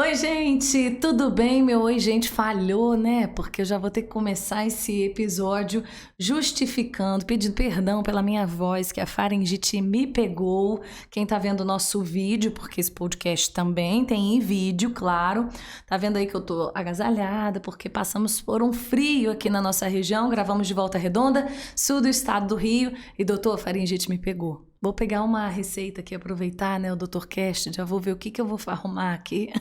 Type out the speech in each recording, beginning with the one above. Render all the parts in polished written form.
Oi, gente, tudo bem? Meu oi, gente, falhou, né? Porque eu já vou ter que começar esse episódio justificando, pedindo perdão pela minha voz, que a faringite me pegou. Quem tá vendo o nosso vídeo, porque esse podcast também tem em vídeo, claro. Tá vendo aí que eu tô agasalhada, porque passamos por um frio aqui na nossa região, gravamos de Volta Redonda, sul do estado do Rio, e doutor, a faringite me pegou. Vou pegar uma receita aqui, aproveitar, né, o Dr. Cast, já vou ver o que eu vou arrumar aqui.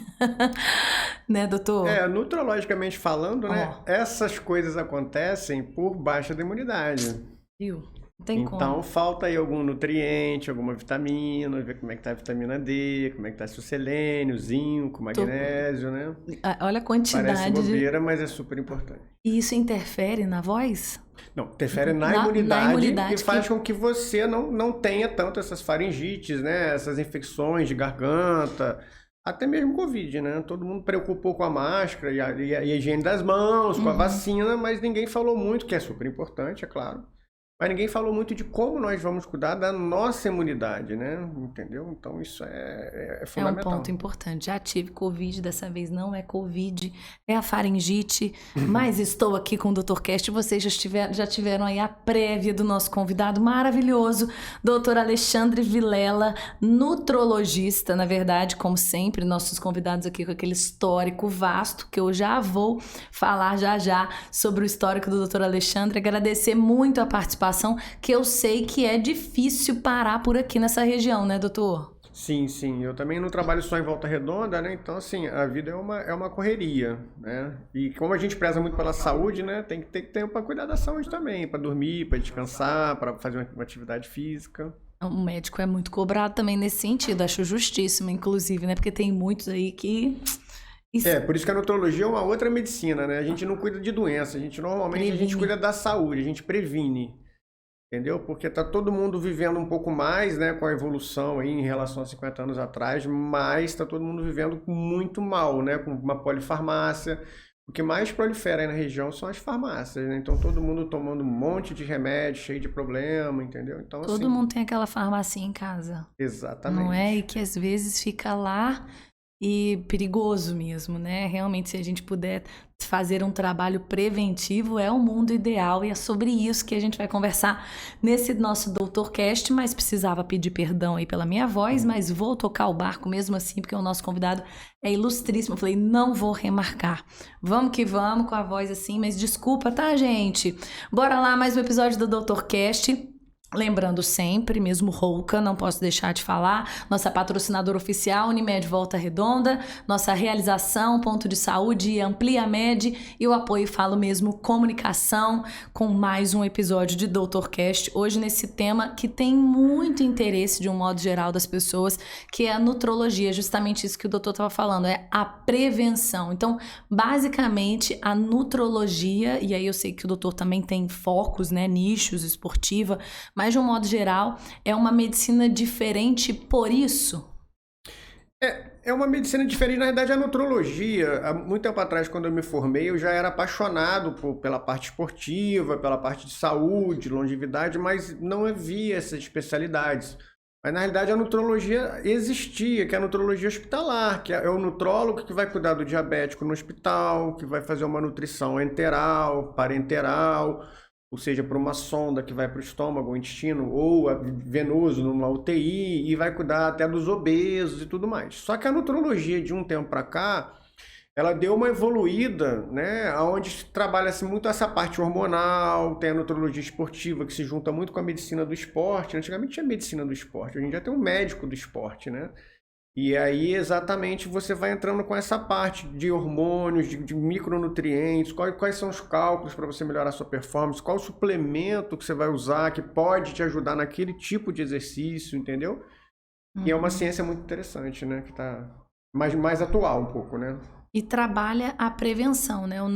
Né, doutor? Nutrologicamente falando, né, Ó, essas coisas acontecem por baixa da imunidade. viu? Não tem Então, como. falta aí algum nutriente, alguma vitamina, ver como é que tá a vitamina D, como é que tá seu selênio, zinco, Tô- magnésio, né? Olha a Parece quantidade de... bobeira, mas é super importante. E isso interfere na voz? Não, interfere na Na imunidade imunidade e faz que... com que você não tenha tanto essas faringites, né? Essas infecções de garganta, até mesmo Covid, né? Todo mundo preocupou com a máscara e a higiene das mãos, com a vacina, mas ninguém falou muito, que é super importante, é claro. Mas ninguém falou muito de como nós vamos cuidar da nossa imunidade, né? Entendeu? Então isso é É um fundamental. ponto importante. Já tive Covid, dessa vez não é Covid, é a faringite. Mas estou aqui com o Dr. Cast. Vocês já tiveram aí a prévia do nosso convidado maravilhoso, Dr. Alexandre Vilela, nutrologista, na verdade, como sempre, nossos convidados aqui com aquele histórico vasto, que eu já vou falar já sobre o histórico do Dr. Alexandre. Agradecer muito a participação, que eu sei que é difícil parar por aqui nessa região, né, doutor? Sim, sim. Eu também não trabalho só em Volta Redonda, né? Então, assim, a vida é uma correria, né? E como a gente preza muito pela saúde, né? Tem que ter tempo para cuidar da saúde também, para dormir, para descansar, para fazer uma atividade física. O médico é muito cobrado também nesse sentido, acho justíssimo, inclusive, né? Porque tem muitos aí que... Por isso que a nutrologia é uma outra medicina, né? A gente não cuida de doença, normalmente a gente cuida da saúde, a gente previne. Entendeu? Porque tá todo mundo vivendo um pouco mais, né, com a evolução aí em relação a 50 anos atrás, mas tá todo mundo vivendo muito mal, né, com uma polifarmácia. O que mais prolifera aí na região são as farmácias, né? Então todo mundo tomando um monte de remédio, cheio de problema, entendeu? Então Todo assim, mundo tem aquela farmácia em casa, não é? E exatamente. que às vezes fica lá e perigoso mesmo, né? Realmente, se a gente puder fazer um trabalho preventivo, é o mundo ideal e é sobre isso que a gente vai conversar nesse nosso DoutorCast, mas precisava pedir perdão aí pela minha voz, mas vou tocar o barco mesmo assim, porque o nosso convidado é ilustríssimo. Eu falei, não vou remarcar. Vamos que vamos com a voz assim, mas desculpa, tá, gente? Bora lá, mais um episódio do DoutorCast. Lembrando sempre, mesmo rouca, não posso deixar de falar, nossa patrocinadora oficial, Unimed Volta Redonda, nossa realização, Ponto de Saúde e AmpliaMed e o apoio Falo Mesmo Comunicação, com mais um episódio de DoutorCast, hoje nesse tema que tem muito interesse de um modo geral das pessoas, que é a nutrologia, justamente isso que o doutor estava falando, é a prevenção. Então, basicamente, a nutrologia, e aí eu sei que o doutor também tem focos, né, nichos, esportiva, mas, de um modo geral, é uma medicina diferente por isso? É uma medicina diferente, na verdade, a nutrologia. Há muito tempo atrás, quando eu me formei, eu já era apaixonado pela parte esportiva, pela parte de saúde, longevidade, mas não havia essas especialidades. Mas, na realidade, a nutrologia existia, que é a nutrologia hospitalar, que é o nutrólogo que vai cuidar do diabético no hospital, que vai fazer uma nutrição enteral, parenteral, ou seja, por uma sonda que vai para o estômago, o intestino, ou venoso numa UTI, e vai cuidar até dos obesos e tudo mais. Só que a nutrologia, de um tempo para cá, ela deu uma evoluída, né, onde trabalha-se muito essa parte hormonal, tem a nutrologia esportiva, que se junta muito com a medicina do esporte. Antigamente tinha medicina do esporte, hoje em dia tem um médico do esporte, né? E aí, exatamente, você vai entrando com essa parte de hormônios, de micronutrientes, quais são os cálculos para você melhorar a sua performance, qual o suplemento que você vai usar que pode te ajudar naquele tipo de exercício, entendeu? E é uma ciência muito interessante, né? Que tá mais atual um pouco, né? E trabalha a prevenção, né? O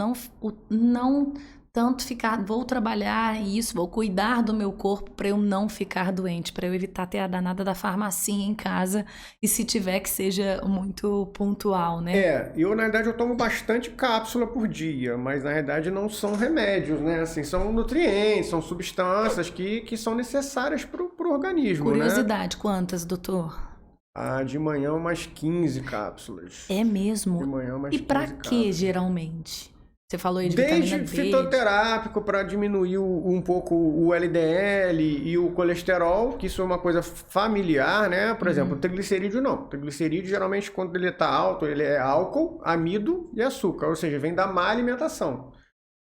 não tanto ficar, vou trabalhar isso, vou cuidar do meu corpo para eu não ficar doente, para eu evitar ter a danada da farmacinha em casa e se tiver que seja muito pontual, né? Eu na verdade eu tomo bastante cápsula por dia, mas na verdade não são remédios, né? Assim, são nutrientes, são substâncias que são necessárias para o organismo, né? Curiosidade, quantas, doutor? Ah, de manhã umas 15 cápsulas. É mesmo? De manhã umas E 15 pra cápsulas. que, geralmente? Você falou aí de vitamina Desde D. fitoterápico para diminuir um pouco o LDL e o colesterol, que isso é uma coisa familiar, né? Por exemplo, o triglicerídeo não. O triglicerídeo, geralmente, quando ele está alto, ele é álcool, amido e açúcar, ou seja, vem da má alimentação.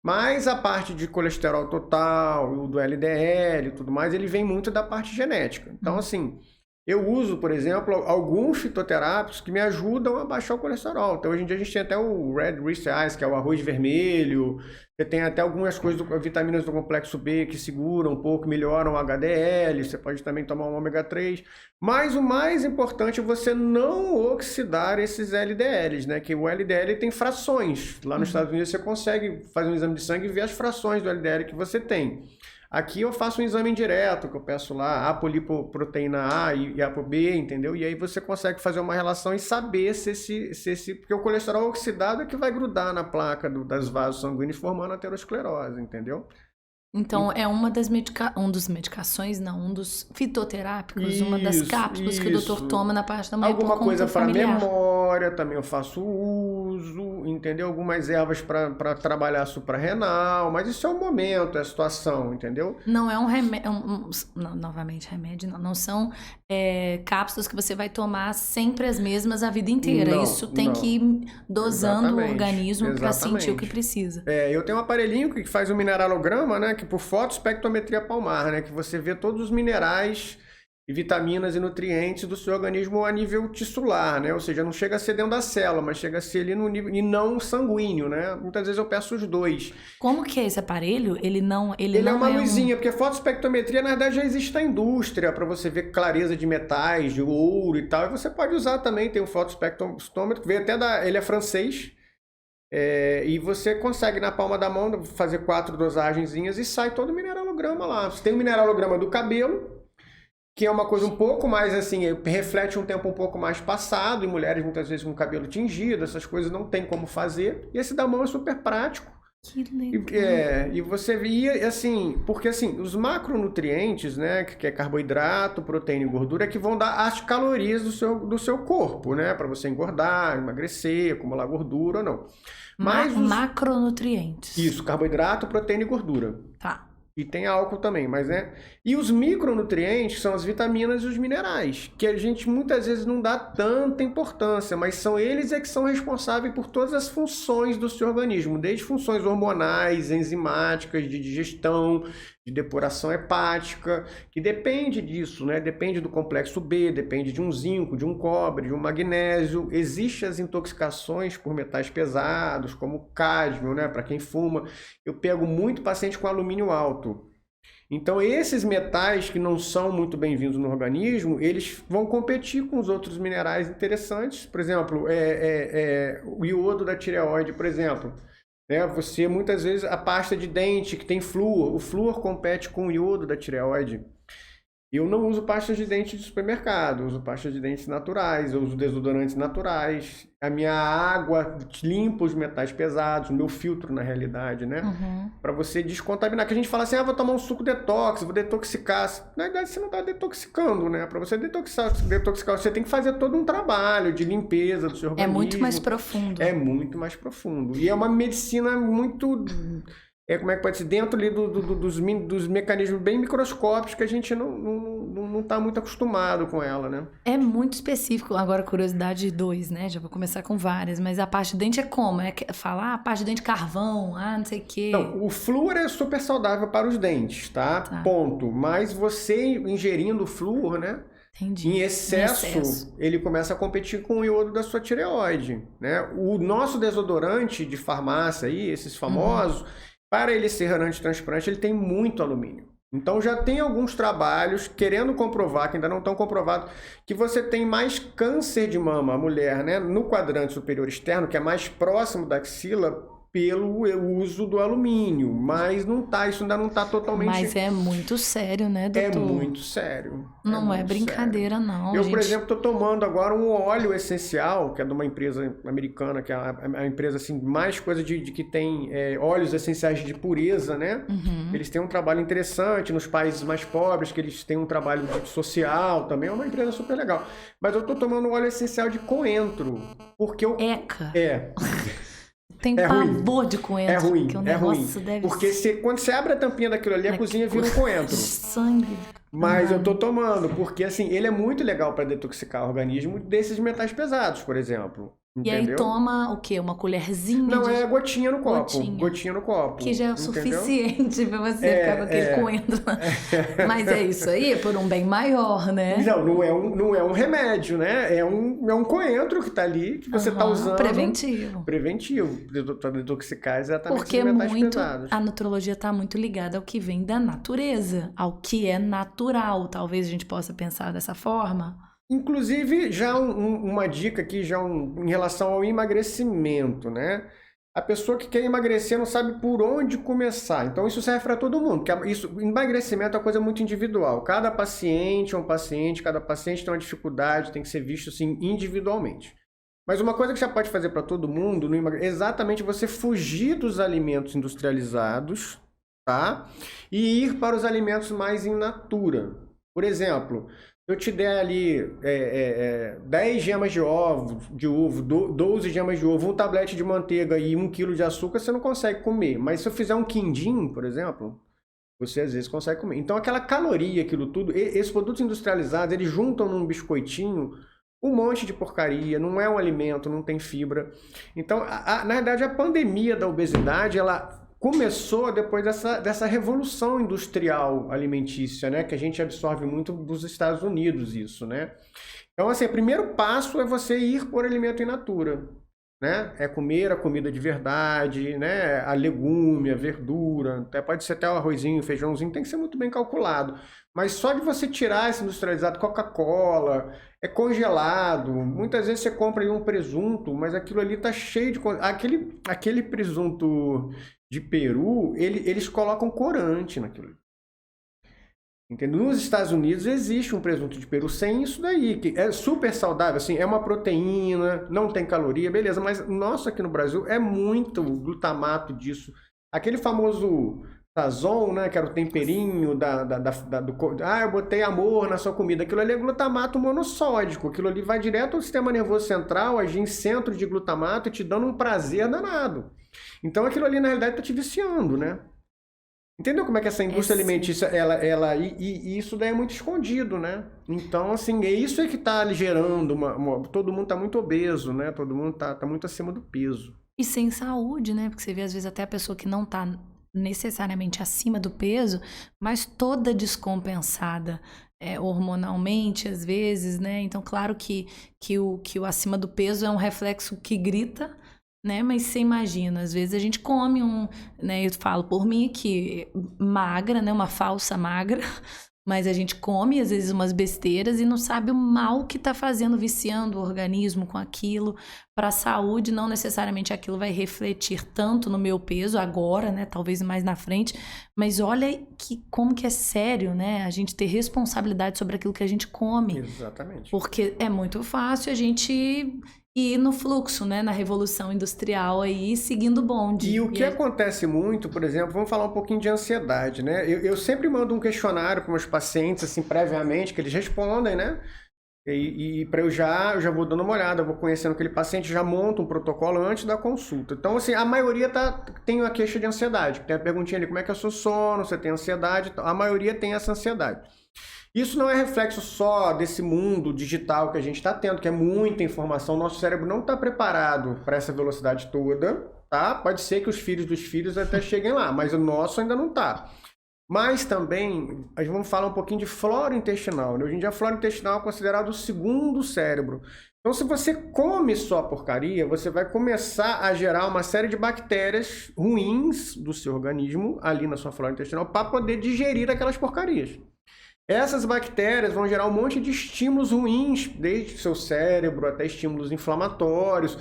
Mas a parte de colesterol total, o do LDL e tudo mais, ele vem muito da parte genética. Então, assim, eu uso, por exemplo, alguns fitoterápicos que me ajudam a baixar o colesterol. Então, hoje em dia, a gente tem até o Red Rice Eyes, que é o arroz vermelho. Você tem até algumas coisas, vitaminas do complexo B que seguram um pouco, melhoram o HDL. Você pode também tomar um ômega 3. Mas o mais importante é você não oxidar esses LDLs, né? Que o LDL tem frações. Lá nos Estados Unidos, você consegue fazer um exame de sangue e ver as frações do LDL que você tem. Aqui eu faço um exame direto, que eu peço lá apolipoproteína A e ApoB, entendeu? E aí você consegue fazer uma relação e saber se porque o colesterol oxidado é que vai grudar na placa das vasos sanguíneos formando aterosclerose, entendeu? Então, é uma das medicações, não, um dos fitoterápicos, uma das cápsulas que o doutor toma na parte da manhã. Alguma coisa para familiar. memória também eu faço uso, entendeu? Algumas ervas para trabalhar suprarrenal, mas isso é o momento, é a situação, entendeu? Não é um remédio, novamente, remédio não são cápsulas que você vai tomar sempre as mesmas a vida inteira. Não, Isso tem não. que ir dosando o Exatamente, organismo para sentir o exatamente. que precisa. Eu tenho um aparelhinho que faz um mineralograma, né? Que por fotoespectrometria palmar, né? Que você vê todos os minerais e vitaminas e nutrientes do seu organismo a nível tissular, né? Ou seja, não chega a ser dentro da célula, mas chega a ser ali no nível, e não sanguíneo, né? Muitas vezes eu peço os dois. Como que é esse aparelho? Ele não é uma luzinha, porque fotoespectrometria, na verdade, já existe na indústria, para você ver clareza de metais, de ouro e tal. E você pode usar também, tem um fotoespectrômetro, que veio até ele é francês. E você consegue na palma da mão fazer 4 dosagenzinhas e sai todo o mineralograma lá. Você tem o mineralograma do cabelo, que é uma coisa um pouco mais assim, reflete um tempo um pouco mais passado, e mulheres muitas vezes com cabelo tingido, essas coisas não tem como fazer. E esse da mão é super prático. Que legal. E você via, assim, porque assim, os macronutrientes, né, que é carboidrato, proteína e gordura, é que vão dar as calorias do seu corpo, né, para você engordar, emagrecer, acumular gordura ou não. Mas macronutrientes. Isso, carboidrato, proteína e gordura. Tá. E tem álcool também, mas né? E os micronutrientes são as vitaminas e os minerais, que a gente muitas vezes não dá tanta importância, mas são eles que são responsáveis por todas as funções do seu organismo, desde funções hormonais, enzimáticas, de digestão, de depuração hepática, que depende disso, né? Depende do complexo B, depende de um zinco, de um cobre, de um magnésio. Existem as intoxicações por metais pesados, como cádmio, né? Para quem fuma. Eu pego muito paciente com alumínio alto. Então, esses metais que não são muito bem-vindos no organismo, eles vão competir com os outros minerais interessantes. Por exemplo, o iodo da tireoide, por exemplo. Você, muitas vezes, a pasta de dente que tem flúor, o flúor compete com o iodo da tireoide. Eu não uso pasta de dente de supermercado, eu uso pasta de dentes naturais, eu uso desodorantes naturais. A minha água limpa os metais pesados, o meu filtro, na realidade, né? Para você descontaminar. Que a gente fala assim, vou tomar um suco detox, vou detoxicar. Na verdade, você não está detoxicando, né? Para você detoxicar, você tem que fazer todo um trabalho de limpeza do seu organismo. É muito mais profundo. É muito mais profundo. E é uma medicina muito... como é que pode ser? Dentro ali dos mecanismos bem microscópicos que a gente não está muito acostumado com ela, né? É muito específico. Agora, curiosidade 2, né? Já vou começar com várias. Mas a pasta de dente é como? Falar a pasta de dente carvão, não sei o quê. Não, o flúor é super saudável para os dentes, tá? Ponto. Mas você ingerindo flúor, né? Entendi. Em excesso, ele começa a competir com o iodo da sua tireoide, né? O nosso desodorante de farmácia aí, esses famosos... Para ele ser antitranspirante, ele tem muito alumínio. Então já tem alguns trabalhos querendo comprovar, que ainda não estão comprovados, que você tem mais câncer de mama, a mulher, né, no quadrante superior externo, que é mais próximo da axila, pelo uso do alumínio, mas isso ainda não está totalmente... Mas é muito sério, né, É doutor? muito sério. Não é muito brincadeira, sério. não, Eu, gente. por exemplo, estou tomando agora um óleo essencial, que é de uma empresa americana, que é a empresa assim, mais coisa de que tem óleos essenciais de pureza, né? Uhum. Eles têm um trabalho interessante nos países mais pobres, que eles têm um trabalho social também, é uma empresa super legal. Mas eu estou tomando um óleo essencial de coentro, porque eu... Eca. É... Tem É ruim. pavor de coentro. É ruim, porque o é ruim. negócio deve Porque quando você abre a tampinha daquilo ali, a cozinha vira um coentro. Sangue. Mas eu tô tomando, porque assim, ele é muito legal para detoxicar o organismo desses metais pesados, por exemplo. E aí Entendeu? toma o quê? Uma colherzinha Não, de... é gotinha no copo. Gotinha. Gotinha no copo. Que já é o entendeu? suficiente pra você ficar com aquele coentro. Mas é isso aí, é por um bem maior, né? Não é um remédio, né? É um coentro que tá ali, que você tá usando. Preventivo. Preventivo. Para detoxicar exatamente Porque esses metais pesados. a nutrologia está muito ligada ao que vem da natureza, ao que é natural. Talvez a gente possa pensar dessa forma. Inclusive, já uma dica aqui, em relação ao emagrecimento, né? A pessoa que quer emagrecer não sabe por onde começar. Então, isso serve para todo mundo. Emagrecimento é uma coisa muito individual. Cada paciente é um paciente, cada paciente tem uma dificuldade, tem que ser visto assim, individualmente. Mas uma coisa que você pode fazer para todo mundo é exatamente você fugir dos alimentos industrializados, tá? E ir para os alimentos mais in natura. Por exemplo... Se eu te der ali 10 gemas de ovo, 12 gemas de ovo, um tablete de manteiga e 1 quilo de açúcar, você não consegue comer. Mas se eu fizer um quindim, por exemplo, você às vezes consegue comer. Então aquela caloria, aquilo tudo, esses produtos industrializados, eles juntam num biscoitinho um monte de porcaria, não é um alimento, não tem fibra. Então, na verdade, a pandemia da obesidade, ela... começou depois dessa revolução industrial alimentícia, né? Que a gente absorve muito dos Estados Unidos isso, né? Então, assim, o primeiro passo é você ir por alimento in natura, né? É comer a comida de verdade, né? A legume, a verdura, até pode ser até o arrozinho, o feijãozinho, tem que ser muito bem calculado. Mas só de você tirar esse industrializado, Coca-Cola, é congelado. Muitas vezes você compra aí um presunto, mas aquilo ali tá cheio de... Aquele presunto de Peru, eles colocam corante naquilo. Entendeu? Nos Estados Unidos existe um presunto de Peru sem isso daí, que é super saudável, assim, é uma proteína, não tem caloria, beleza, mas nosso aqui no Brasil é muito glutamato disso. Aquele famoso Sazon, né, que era o temperinho eu botei amor na sua comida, aquilo ali é glutamato monossódico, aquilo ali vai direto ao sistema nervoso central, agir em centro de glutamato e te dando um prazer danado. Então aquilo ali na realidade está te viciando, né? Entendeu como é que essa indústria alimentícia, e isso daí é muito escondido, né? Então, assim, é isso aí que está gerando todo mundo está muito obeso, né? Todo mundo está muito acima do peso. E sem saúde, né? Porque você vê, às vezes, até a pessoa que não está necessariamente acima do peso, mas toda descompensada hormonalmente, às vezes, né? Então, claro que o acima do peso é um reflexo que grita, né? Mas você imagina, às vezes a gente come né? Eu falo por mim que magra, né? Uma falsa magra, mas a gente come às vezes umas besteiras e não sabe o mal que tá fazendo, viciando o organismo com aquilo. Para a saúde, não necessariamente aquilo vai refletir tanto no meu peso agora, né? Talvez mais na frente, mas olha como que é sério, né? A gente ter responsabilidade sobre aquilo que a gente come. Exatamente. Porque é muito fácil a gente ir no fluxo, né? Na revolução industrial aí, seguindo o bonde. E o que acontece muito, por exemplo, vamos falar um pouquinho de ansiedade, né? Eu sempre mando um questionário para meus pacientes, assim, previamente, que eles respondem, né? E para eu já vou dando uma olhada, eu vou conhecendo aquele paciente, já monto um protocolo antes da consulta. Então, assim, a maioria tem uma queixa de ansiedade. Tem a perguntinha ali, como é que é o seu sono, você tem ansiedade? A maioria tem essa ansiedade. Isso não é reflexo só desse mundo digital que a gente está tendo, que é muita informação. Nosso cérebro não está preparado para essa velocidade toda, tá? Pode ser que os filhos dos filhos até cheguem lá, mas o nosso ainda não está. Mas também, a gente vamos falar um pouquinho de flora intestinal, né? Hoje em dia a flora intestinal é considerada o segundo cérebro. Então, se você come só porcaria, você vai começar a gerar uma série de bactérias ruins do seu organismo, ali na sua flora intestinal, para poder digerir aquelas porcarias. Essas bactérias vão gerar um monte de estímulos ruins, desde o seu cérebro até estímulos inflamatórios.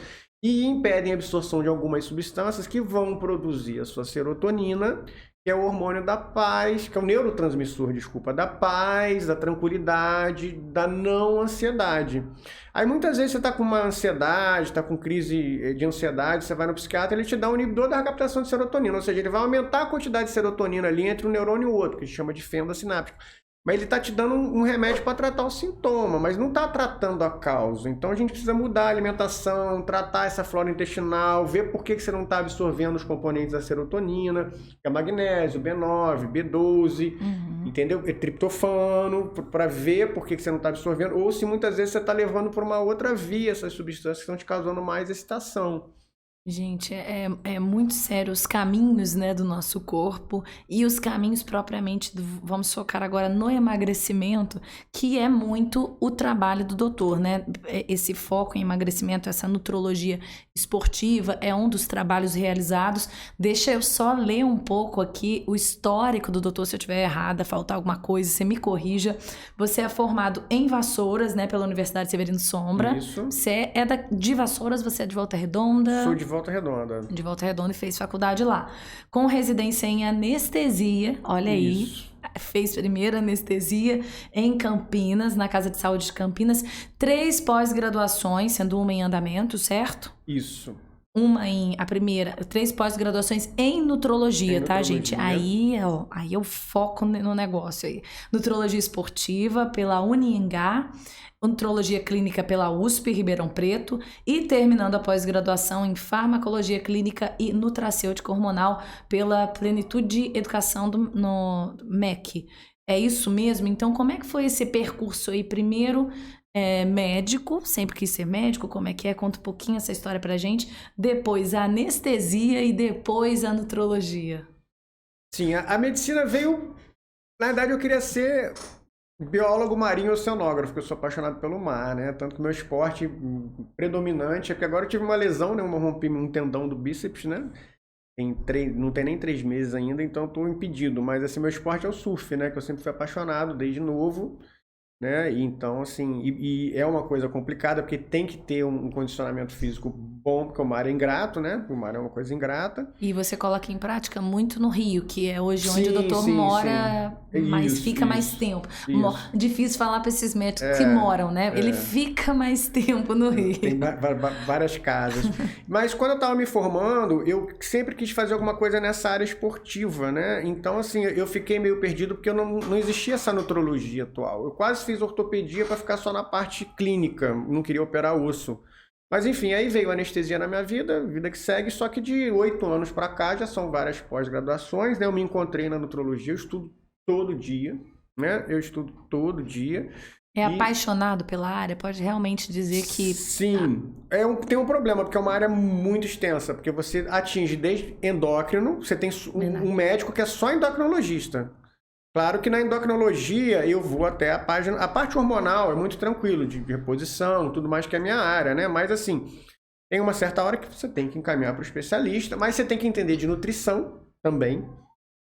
e impedem a absorção de algumas substâncias que vão produzir a sua serotonina, que é o hormônio da paz, que é o neurotransmissor, desculpa, da paz, da tranquilidade, da não ansiedade. Aí muitas vezes você está com uma ansiedade, está com crise de ansiedade, você vai no psiquiatra, ele te dá um inibidor da captação de serotonina, ou seja, ele vai aumentar a quantidade de serotonina ali entre um neurônio e o outro, que a gente chama de fenda sináptica. Mas ele está te dando um remédio para tratar o sintoma, mas não está tratando a causa. Então a gente precisa mudar a alimentação, tratar essa flora intestinal, ver por que você não está absorvendo os componentes da serotonina, que é magnésio, B9, B12, entendeu? Triptofano, para ver por que você não está absorvendo, ou se muitas vezes você está levando por uma outra via essas substâncias que estão te causando mais excitação. Gente, é muito sério os caminhos, né, do nosso corpo e os caminhos propriamente, vamos focar agora no emagrecimento, que é muito o trabalho do doutor, né? Esse foco em emagrecimento, essa nutrologia esportiva é um dos trabalhos realizados. Deixa eu só ler um pouco aqui o histórico do doutor, se eu estiver errada, faltar alguma coisa, você me corrija. Você é formado em Vassouras, né, pela Universidade Severino Sombra. Isso. Você é de Vassouras, você é de Volta Redonda? Sou de Volta Redonda. De Volta Redonda e fez faculdade lá. Com residência em anestesia, olha Isso. aí. Fez primeira anestesia em Campinas, na Casa de Saúde de Campinas. 3 pós-graduações, sendo uma em andamento, certo? Isso. A primeira, 3 pós-graduações em nutrologia, tá, gente? Aí eu foco no negócio aí. Nutrologia esportiva pela Uniangá, nutrologia clínica pela USP, Ribeirão Preto, e terminando a pós-graduação em farmacologia clínica e nutracêutica hormonal pela Plenitude Educação no MEC. É isso mesmo? Então, como é que foi esse percurso aí? Primeiro, médico, sempre quis ser médico, como é que é? Conta um pouquinho essa história pra gente. Depois a anestesia e depois a nutrologia. Sim, a medicina veio... Na verdade, eu queria ser biólogo marinho ou oceanógrafo, porque eu sou apaixonado pelo mar, né? Tanto que o meu esporte predominante é porque agora eu tive uma lesão, né? Eu rompi um tendão do bíceps, né? Não tem nem 3 meses ainda, então eu tô impedido. Mas, assim, meu esporte é o surf, né? Que eu sempre fui apaixonado desde novo, né? E então, assim, e é uma coisa complicada, porque tem que ter um condicionamento físico bom, porque o mar é ingrato, né? O mar é uma coisa ingrata. E você coloca em prática muito no Rio, que é hoje onde Sim, o doutor sim, mora, sim. mas fica mais tempo. Difícil falar para esses médicos que moram, né? Ele fica mais tempo no Rio. Tem várias casas. Mas quando eu estava me formando, eu sempre quis fazer alguma coisa nessa área esportiva, né? Então, assim, eu fiquei meio perdido porque não existia essa nutrologia atual. Eu quase fiz ortopedia para ficar só na parte clínica, não queria operar osso. Mas enfim, aí veio a anestesia na minha vida que segue, só que de 8 anos para cá já são várias pós-graduações, né? Eu me encontrei na nutrologia, eu estudo todo dia, né? Eu estudo todo dia. Apaixonado pela área? Pode realmente dizer que... Sim, tem um problema, porque é uma área muito extensa, porque você atinge desde endócrino, você tem um médico que é só endocrinologista. Claro que na endocrinologia eu vou até a parte hormonal é muito tranquilo, de reposição, tudo mais que é a minha área, né? Mas assim, tem uma certa hora que você tem que encaminhar para o especialista, mas você tem que entender de nutrição também,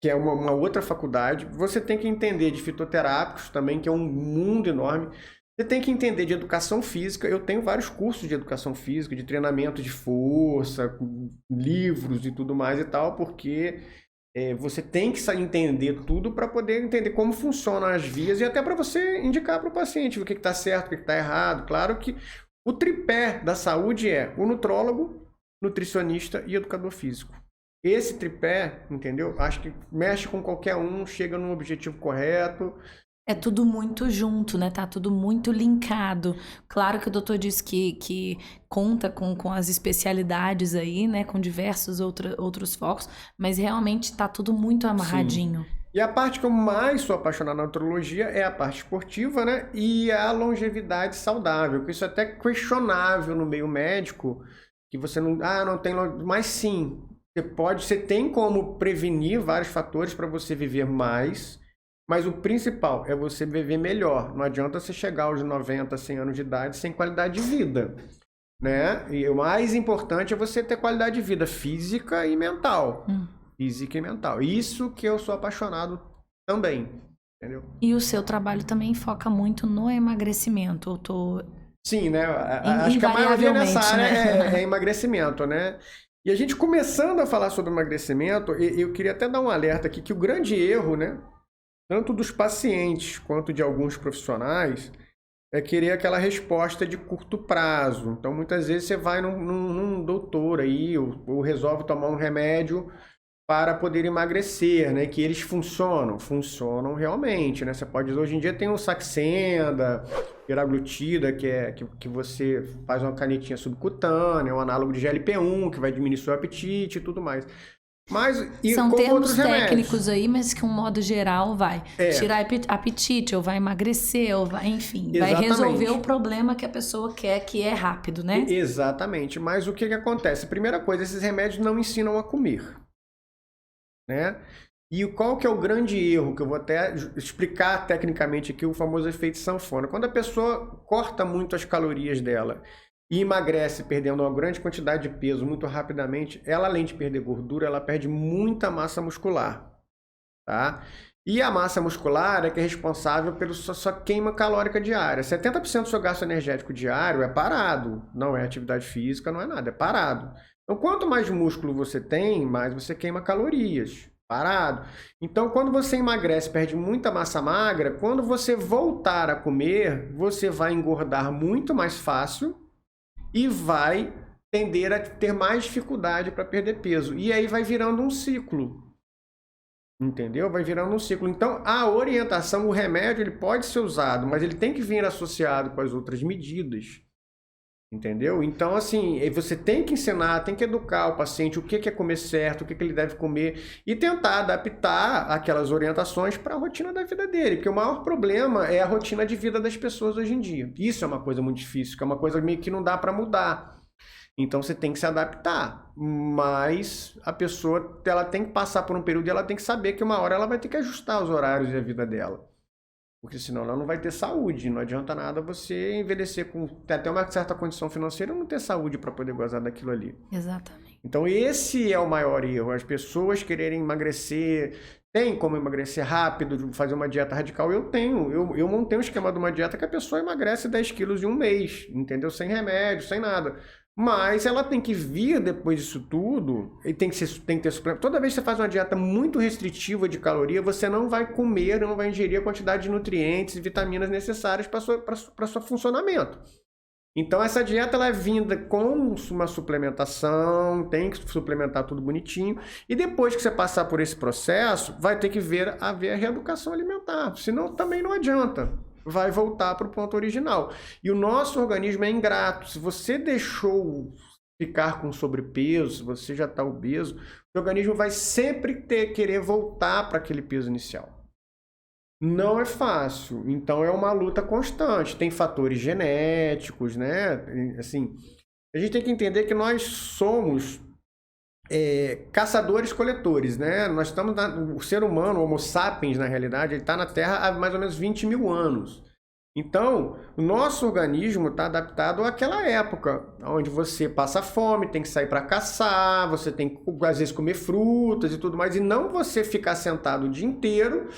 que é uma outra faculdade. Você tem que entender de fitoterápicos também, que é um mundo enorme. Você tem que entender de educação física. Eu tenho vários cursos de educação física, de treinamento de força, livros e tudo mais e tal, porque... você tem que entender tudo para poder entender como funcionam as vias e até para você indicar para o paciente o que está certo, o que está errado. Claro que o tripé da saúde é o nutrólogo, nutricionista e educador físico. Esse tripé, entendeu? Acho que mexe com qualquer um, chega no objetivo correto. É tudo muito junto, né? Tá tudo muito linkado. Claro que o doutor disse que conta com as especialidades aí, né? Com diversos outros focos, mas realmente tá tudo muito amarradinho. Sim. E a parte que eu mais sou apaixonado na nutrologia é a parte esportiva, né? E a longevidade saudável, que isso é até questionável no meio médico, que você não tem... Mas sim, você tem como prevenir vários fatores para você viver mais. Mas o principal é você viver melhor. Não adianta você chegar aos 90, 100 anos de idade sem qualidade de vida, né? E o mais importante é você ter qualidade de vida física e mental. Física e mental. Isso que eu sou apaixonado também, entendeu? E o seu trabalho também foca muito no emagrecimento. Eu tô Sim, né? Acho que a maioria nessa área né? é emagrecimento, né? E a gente começando a falar sobre emagrecimento, eu queria até dar um alerta aqui que o grande erro, né? Tanto dos pacientes quanto de alguns profissionais, é querer aquela resposta de curto prazo. Então, muitas vezes você vai num doutor aí, ou resolve tomar um remédio para poder emagrecer, né? Que eles funcionam realmente, né? Você pode, hoje em dia tem o Saxenda, liraglutida, que você faz uma canetinha subcutânea, um análogo de GLP-1, que vai diminuir seu apetite e tudo mais. Mas, e são como termos outros técnicos remédios. aí, mas que um modo geral vai tirar apetite, ou vai emagrecer, ou vai, enfim, vai resolver o problema que a pessoa quer, que é rápido, né? Exatamente. Mas o que acontece? Primeira coisa, esses remédios não ensinam a comer, né? E qual que é o grande erro, que eu vou até explicar tecnicamente aqui, o famoso efeito sanfona. Quando a pessoa corta muito as calorias dela e emagrece perdendo uma grande quantidade de peso muito rapidamente, ela, além de perder gordura, ela perde muita massa muscular, tá? E a massa muscular é que é responsável pela sua queima calórica diária. 70% do seu gasto energético diário é parado, não é atividade física, não é nada, é parado. Então, quanto mais músculo você tem, mais você queima calorias. Parado. Então, quando você emagrece, perde muita massa magra, quando você voltar a comer, você vai engordar muito mais fácil e vai tender a ter mais dificuldade para perder peso. E aí vai virando um ciclo. Entendeu? Vai virando um ciclo. Então, a orientação, o remédio, ele pode ser usado, mas ele tem que vir associado com as outras medidas. Entendeu? Então, assim, você tem que ensinar, tem que educar o paciente o que é comer certo, o que ele deve comer e tentar adaptar aquelas orientações para a rotina da vida dele, porque o maior problema é a rotina de vida das pessoas hoje em dia. Isso é uma coisa muito difícil, que é uma coisa meio que não dá para mudar. Então, você tem que se adaptar, mas a pessoa ela tem que passar por um período e ela tem que saber que uma hora ela vai ter que ajustar os horários e a vida dela. Porque senão ela não vai ter saúde. Não adianta nada você envelhecer com até uma certa condição financeira e não ter saúde para poder gozar daquilo ali. Exatamente. Então esse é o maior erro. As pessoas quererem emagrecer. Tem como emagrecer rápido, fazer uma dieta radical? Eu tenho. Eu montei um esquema de uma dieta que a pessoa emagrece 10 quilos em um mês. Entendeu? Sem remédio, sem nada. Mas ela tem que vir depois disso tudo, e tem que ter suplemento. Toda vez que você faz uma dieta muito restritiva de caloria, você não vai comer, não vai ingerir a quantidade de nutrientes e vitaminas necessárias para o seu funcionamento. Então essa dieta ela é vinda com uma suplementação, tem que suplementar tudo bonitinho, e depois que você passar por esse processo, vai ter que haver a reeducação alimentar, senão também não adianta. Vai voltar para o ponto original. E o nosso organismo é ingrato. Se você deixou ficar com sobrepeso, se você já está obeso, o organismo vai sempre querer voltar para aquele peso inicial. Não é fácil. Então é uma luta constante. Tem fatores genéticos, né? Assim, a gente tem que entender que nós somos caçadores-coletores, né? Nós estamos o ser humano, o Homo sapiens, na realidade, ele está na Terra há mais ou menos 20 mil anos. Então, o nosso organismo está adaptado àquela época, onde você passa fome, tem que sair para caçar, você tem que, às vezes, comer frutas e tudo mais, e não você ficar sentado o dia inteiro,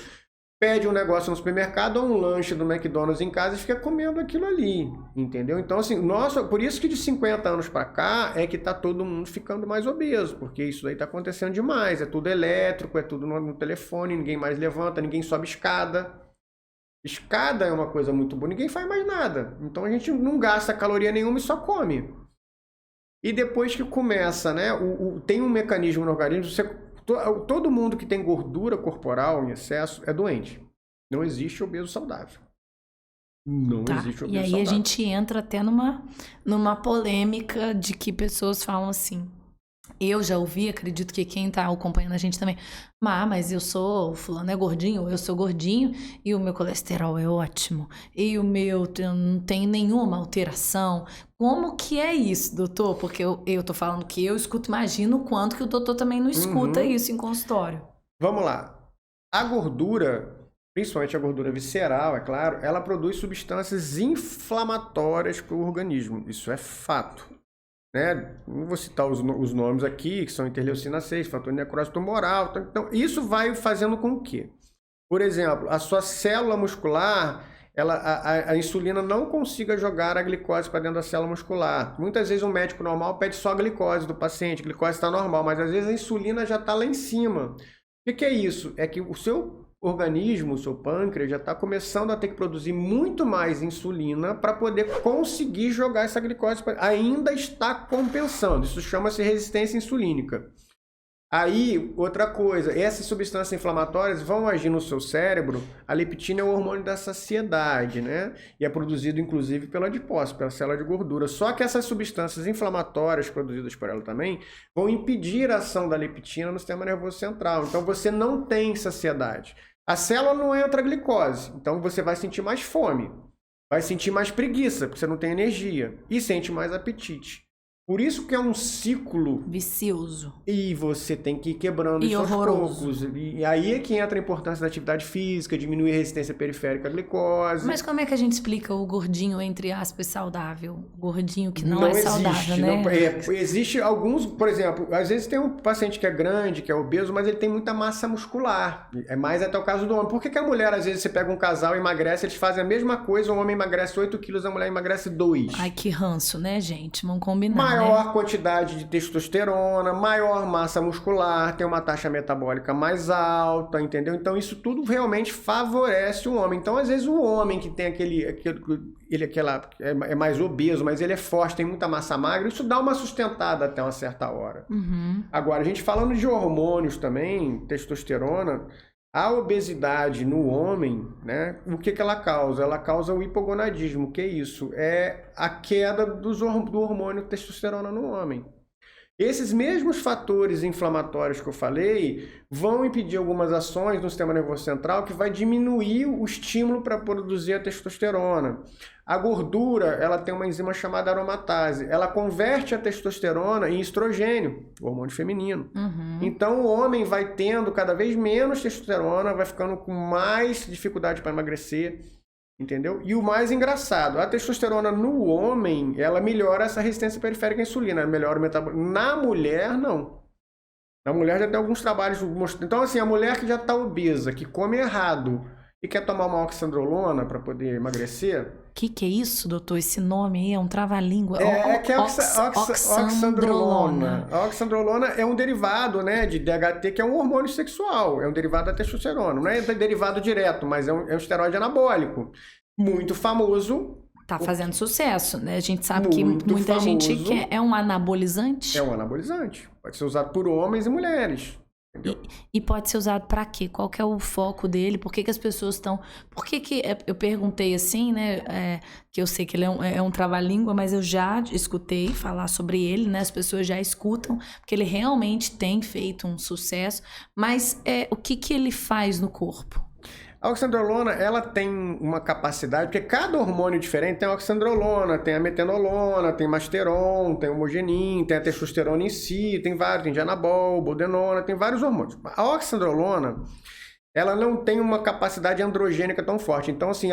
pede um negócio no supermercado ou um lanche do McDonald's em casa e fica comendo aquilo ali, entendeu? Então, assim, por isso que de 50 anos para cá é que tá todo mundo ficando mais obeso, porque isso aí tá acontecendo demais, é tudo elétrico, é tudo no telefone, ninguém mais levanta, ninguém sobe escada. Escada é uma coisa muito boa, ninguém faz mais nada. Então a gente não gasta caloria nenhuma e só come. E depois que começa, né, tem um mecanismo no organismo, todo mundo que tem gordura corporal em excesso é doente. Não existe obeso saudável. Não existe obeso saudável. E aí a gente entra até numa polêmica de que pessoas falam assim. Eu já ouvi, acredito que quem tá acompanhando a gente também. Mas o fulano é gordinho, eu sou gordinho e o meu colesterol é ótimo. E o meu não tem nenhuma alteração. Como que é isso, doutor? Porque eu tô falando que eu escuto, imagino o quanto que o doutor também não escuta isso em consultório. Vamos lá. A gordura, principalmente a gordura visceral, é claro, ela produz substâncias inflamatórias para o organismo. Isso é fato. Né? Não vou citar os nomes aqui, que são interleucina 6, fator de necrose tumoral. Então, isso vai fazendo com que, por exemplo, a sua célula muscular a insulina não consiga jogar a glicose para dentro da célula muscular. Muitas vezes um médico normal pede só a glicose do paciente, a glicose está normal, mas às vezes a insulina já está lá em cima. O que é isso? É que o seu organismo, o seu pâncreas, já está começando a ter que produzir muito mais insulina para poder conseguir jogar essa glicose. Ainda está compensando. Isso chama-se resistência insulínica. Aí, outra coisa, essas substâncias inflamatórias vão agir no seu cérebro. A leptina é o hormônio da saciedade, né? E é produzido, inclusive, pela adipose, pela célula de gordura. Só que essas substâncias inflamatórias produzidas por ela também vão impedir a ação da leptina no sistema nervoso central. Então, você não tem saciedade. A célula não entra glicose, então você vai sentir mais fome. Vai sentir mais preguiça, porque você não tem energia. E sente mais apetite. Por isso que é um ciclo vicioso. E você tem que ir quebrando isso aos poucos. E aí é que entra a importância da atividade física, diminuir a resistência periférica à glicose. Mas como é que a gente explica o gordinho, entre aspas, saudável? O gordinho que não é saudável, né? Existe alguns, por exemplo, às vezes tem um paciente que é grande, que é obeso, mas ele tem muita massa muscular. É mais até o caso do homem. Por que a mulher, às vezes, você pega um casal e emagrece, eles fazem a mesma coisa, o homem emagrece 8 quilos, a mulher emagrece 2. Ai, que ranço, né, gente? Vamos combinar, maior quantidade de testosterona, maior massa muscular, tem uma taxa metabólica mais alta, entendeu? Então isso tudo realmente favorece o homem. Então às vezes o homem que tem é mais obeso, mas ele é forte, tem muita massa magra, isso dá uma sustentada até uma certa hora. Uhum. Agora, a gente falando de hormônios também, testosterona, a obesidade no homem, né? O que ela causa? Ela causa o hipogonadismo. O que é isso? É a queda do hormônio testosterona no homem. Esses mesmos fatores inflamatórios que eu falei vão impedir algumas ações no sistema nervoso central que vai diminuir o estímulo para produzir a testosterona. A gordura, ela tem uma enzima chamada aromatase. Ela converte a testosterona em estrogênio, o hormônio feminino. Uhum. Então o homem vai tendo cada vez menos testosterona, vai ficando com mais dificuldade para emagrecer. Entendeu? E o mais engraçado, a testosterona no homem, ela melhora essa resistência periférica à insulina, melhora o metabolismo. Na mulher, não. Na mulher já tem alguns trabalhos mostrando. Então, assim, a mulher que já está obesa, que come errado e quer tomar uma oxandrolona para poder emagrecer... Que é isso, doutor? Esse nome aí é um trava-língua. Que é oxandrolona. A oxandrolona é um derivado, né, de DHT, que é um hormônio sexual. É um derivado da testosterona. Não é derivado direto, mas é um esteroide anabólico. Muito famoso. Tá fazendo sucesso, né? A gente sabe que muita gente quer. É um anabolizante? É um anabolizante. Pode ser usado por homens e mulheres. E pode ser usado para quê? Qual que é o foco dele? Por que as pessoas estão... Por que eu perguntei assim, né? Que eu sei que ele é um trava-língua, mas eu já escutei falar sobre ele, né? As pessoas já escutam, porque ele realmente tem feito um sucesso. Mas o que ele faz no corpo? A oxandrolona, ela tem uma capacidade, porque cada hormônio diferente tem a oxandrolona, tem a metenolona, tem masteron, tem o homogenin, tem a testosterona em si, tem vários, tem dianabol, boldenona, tem vários hormônios. A oxandrolona, ela não tem uma capacidade androgênica tão forte. Então, assim,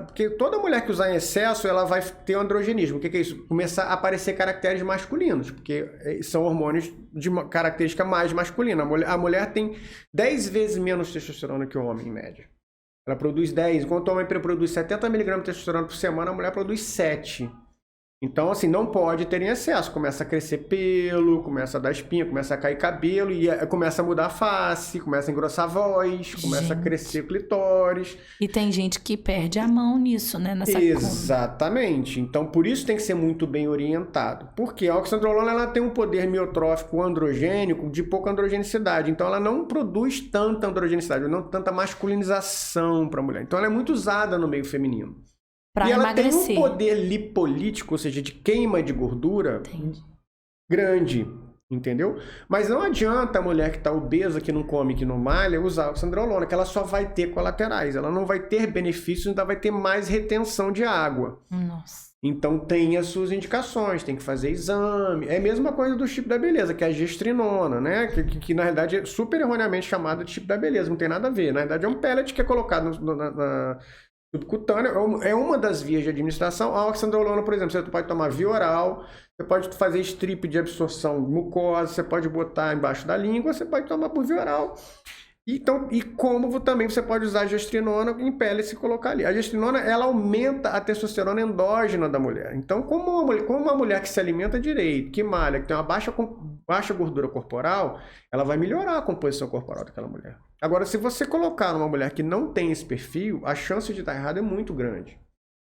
porque toda mulher que usar em excesso, ela vai ter um androgenismo. O que é isso? Começar a aparecer caracteres masculinos, porque são hormônios de uma característica mais masculina. A mulher tem 10 vezes menos testosterona que o homem, em média. Ela produz 10, enquanto o homem produz 70 mg de testosterona por semana, a mulher produz 7. Então, assim, não pode ter em excesso. Começa a crescer pelo, começa a dar espinha, começa a cair cabelo, e começa a mudar a face, começa a engrossar a voz, começa a crescer o clitóris. E tem gente que perde a mão nisso, né? Exatamente. Então, por isso tem que ser muito bem orientado. Porque a oxandrolona, ela tem um poder miotrófico androgênico de pouca androgenicidade. Então, ela não produz tanta androgenicidade, não tanta masculinização para a mulher. Então, ela é muito usada no meio feminino. E ela tem um poder lipolítico, ou seja, de queima de gordura grande, entendeu? Mas não adianta a mulher que está obesa, que não come, que não malha, usar a oxandrolona, que ela só vai ter colaterais. Ela não vai ter benefícios, ainda vai ter mais retenção de água. Nossa. Então tem as suas indicações, tem que fazer exame. É a mesma coisa do chip da beleza, que é a gestrinona, né? Que na realidade é super erroneamente chamada de chip da beleza, não tem nada a ver. Na verdade é um pellet que é colocado na subcutâneo, é uma das vias de administração. A oxandrolona, por exemplo, você pode tomar via oral, você pode fazer strip de absorção mucosa, você pode botar embaixo da língua, você pode tomar por via oral. Então, e como também você pode usar a gestrinona em pele se colocar ali. A gestrinona, ela aumenta a testosterona endógena da mulher. Então, como uma mulher que se alimenta direito, que malha, que tem uma baixa gordura corporal, ela vai melhorar a composição corporal daquela mulher. Agora, se você colocar numa mulher que não tem esse perfil, a chance de estar errado é muito grande.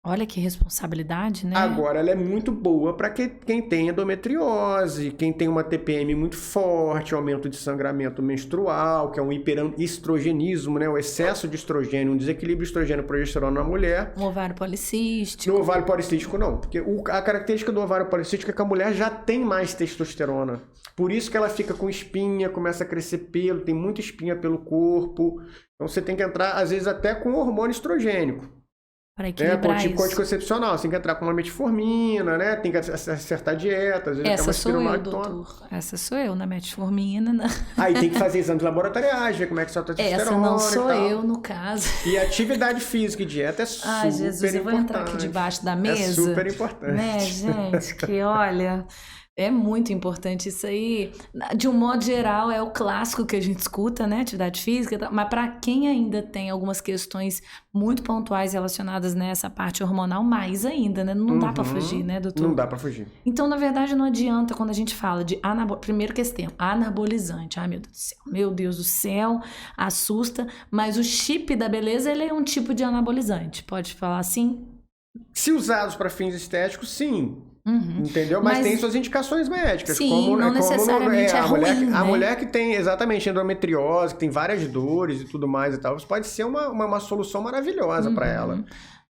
Olha que responsabilidade, né? Agora, ela é muito boa para quem tem endometriose, quem tem uma TPM muito forte, aumento de sangramento menstrual, que é um hiperestrogenismo, né? O excesso de estrogênio, um desequilíbrio estrogênio-progesterona na mulher. Um ovário policístico. No ovário policístico, não. Porque a característica do ovário policístico é que a mulher já tem mais testosterona. Por isso que ela fica com espinha, começa a crescer pelo, tem muita espinha pelo corpo. Então, você tem que entrar, às vezes, até com hormônio estrogênico. Para equilibrar tipo isso. anticoncepcional, você tem que entrar com uma metformina, né? Tem que acertar a dieta, às vezes Essa uma sou eu, doutor. Essa sou eu, na metformina. Aí tem que fazer exames laboratoriais, ver como é que sua testosterona. Essa não sou eu, no caso. E atividade física e dieta é super importante. Ai, Jesus, eu vou entrar aqui debaixo da mesa. É super importante. Né, gente? Que olha... É muito importante isso aí. De um modo geral, é o clássico que a gente escuta, né? Atividade física. Mas para quem ainda tem algumas questões muito pontuais relacionadas nessa parte hormonal, mais ainda, né? Não dá para fugir, né, doutor? Não dá para fugir. Então, na verdade, não adianta quando a gente fala de primeiro questão, anabolizante. Ai, meu Deus do céu. Meu Deus do céu, assusta. Mas o chip da beleza, ele é um tipo de anabolizante. Pode falar assim? Se usados para fins estéticos, sim. Entendeu? Mas tem suas indicações médicas. Sim, não necessariamente é ruim, a mulher que tem exatamente endometriose, que tem várias dores e tudo mais e tal, isso pode ser uma solução maravilhosa para ela.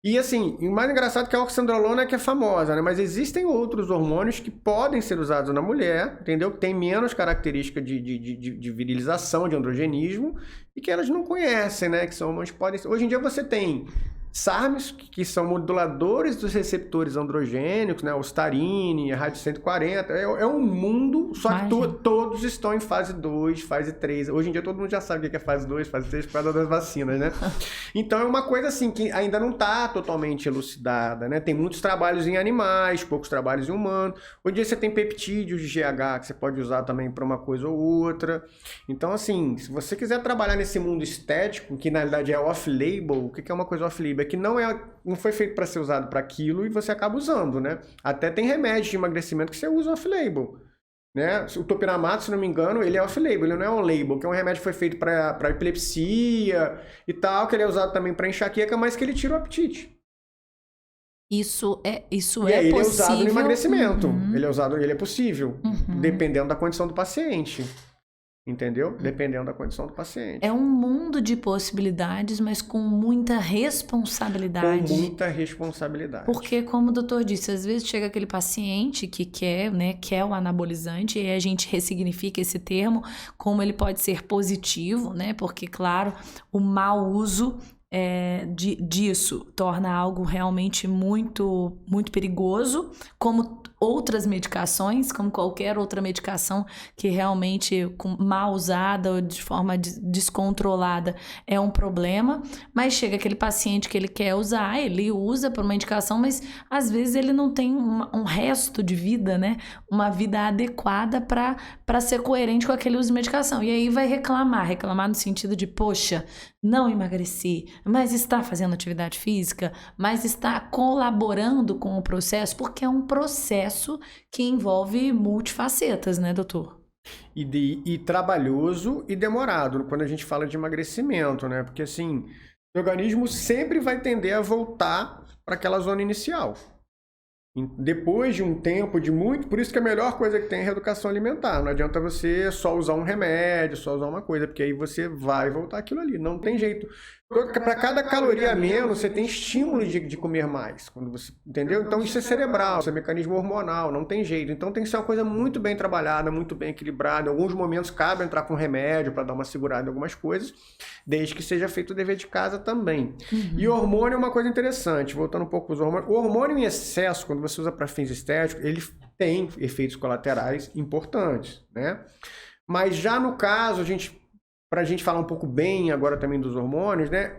E assim, o mais engraçado é que a oxandrolona é que é famosa, né? Mas existem outros hormônios que podem ser usados na mulher, entendeu? Que tem menos característica de virilização, de androgenismo, e que elas não conhecem, né? Que são hormônios que podem... Hoje em dia você tem... SARMs, que são moduladores dos receptores androgênicos, né? O Starine, a Rádio 140, é um mundo, só que todos estão em fase 2, fase 3. Hoje em dia todo mundo já sabe o que é fase 2, fase 3 por causa das vacinas, né? Então é uma coisa assim que ainda não está totalmente elucidada, né? Tem muitos trabalhos em animais, poucos trabalhos em humanos. Hoje em dia você tem peptídeos de GH que você pode usar também para uma coisa ou outra. Então assim, se você quiser trabalhar nesse mundo estético, que na realidade é off-label, o que é uma coisa off-label? Que não foi feito para ser usado para aquilo e você acaba usando, né? Até tem remédio de emagrecimento que você usa off-label, né? O topiramato, se não me engano, ele é off-label, ele não é on-label, que é um remédio que foi feito para epilepsia e tal, que ele é usado também para enxaqueca, mas que ele tira o apetite. Isso é possível. Ele é usado no emagrecimento. Ele é possível, dependendo da condição do paciente. Entendeu? Dependendo da condição do paciente. É um mundo de possibilidades, mas com muita responsabilidade. Com muita responsabilidade. Porque, como o doutor disse, às vezes chega aquele paciente que quer o anabolizante, e a gente ressignifica esse termo, como ele pode ser positivo, né? Porque, claro, o mau uso disso torna algo realmente muito, muito perigoso, como outras medicações, como qualquer outra medicação que realmente mal usada ou de forma descontrolada é um problema, mas chega aquele paciente que ele quer usar, ele usa por uma indicação, mas às vezes ele não tem um resto de vida, né? Uma vida adequada para ser coerente com aquele uso de medicação. E aí vai reclamar no sentido de, poxa, não emagreci, mas está fazendo atividade física, mas está colaborando com o processo, porque é um processo que envolve multifacetas, né, doutor? E trabalhoso e demorado, quando a gente fala de emagrecimento, né? Porque assim, o organismo sempre vai tender a voltar para aquela zona inicial. Depois de um tempo de muito... Por isso que a melhor coisa que tem é a reeducação alimentar. Não adianta você só usar um remédio, só usar uma coisa, porque aí você vai voltar aquilo ali. Não tem jeito. Para cada caloria a menos, você tem estímulo de comer mais. Quando você, entendeu? Então isso é cerebral, isso é mecanismo hormonal, não tem jeito. Então tem que ser uma coisa muito bem trabalhada, muito bem equilibrada. Em alguns momentos cabe entrar com remédio para dar uma segurada em algumas coisas, desde que seja feito o dever de casa também. E hormônio é uma coisa interessante, voltando um pouco para os hormônios. O hormônio em excesso, quando você usa para fins estéticos, ele tem efeitos colaterais importantes, né? Mas já no caso, para a gente falar um pouco bem agora também dos hormônios, né?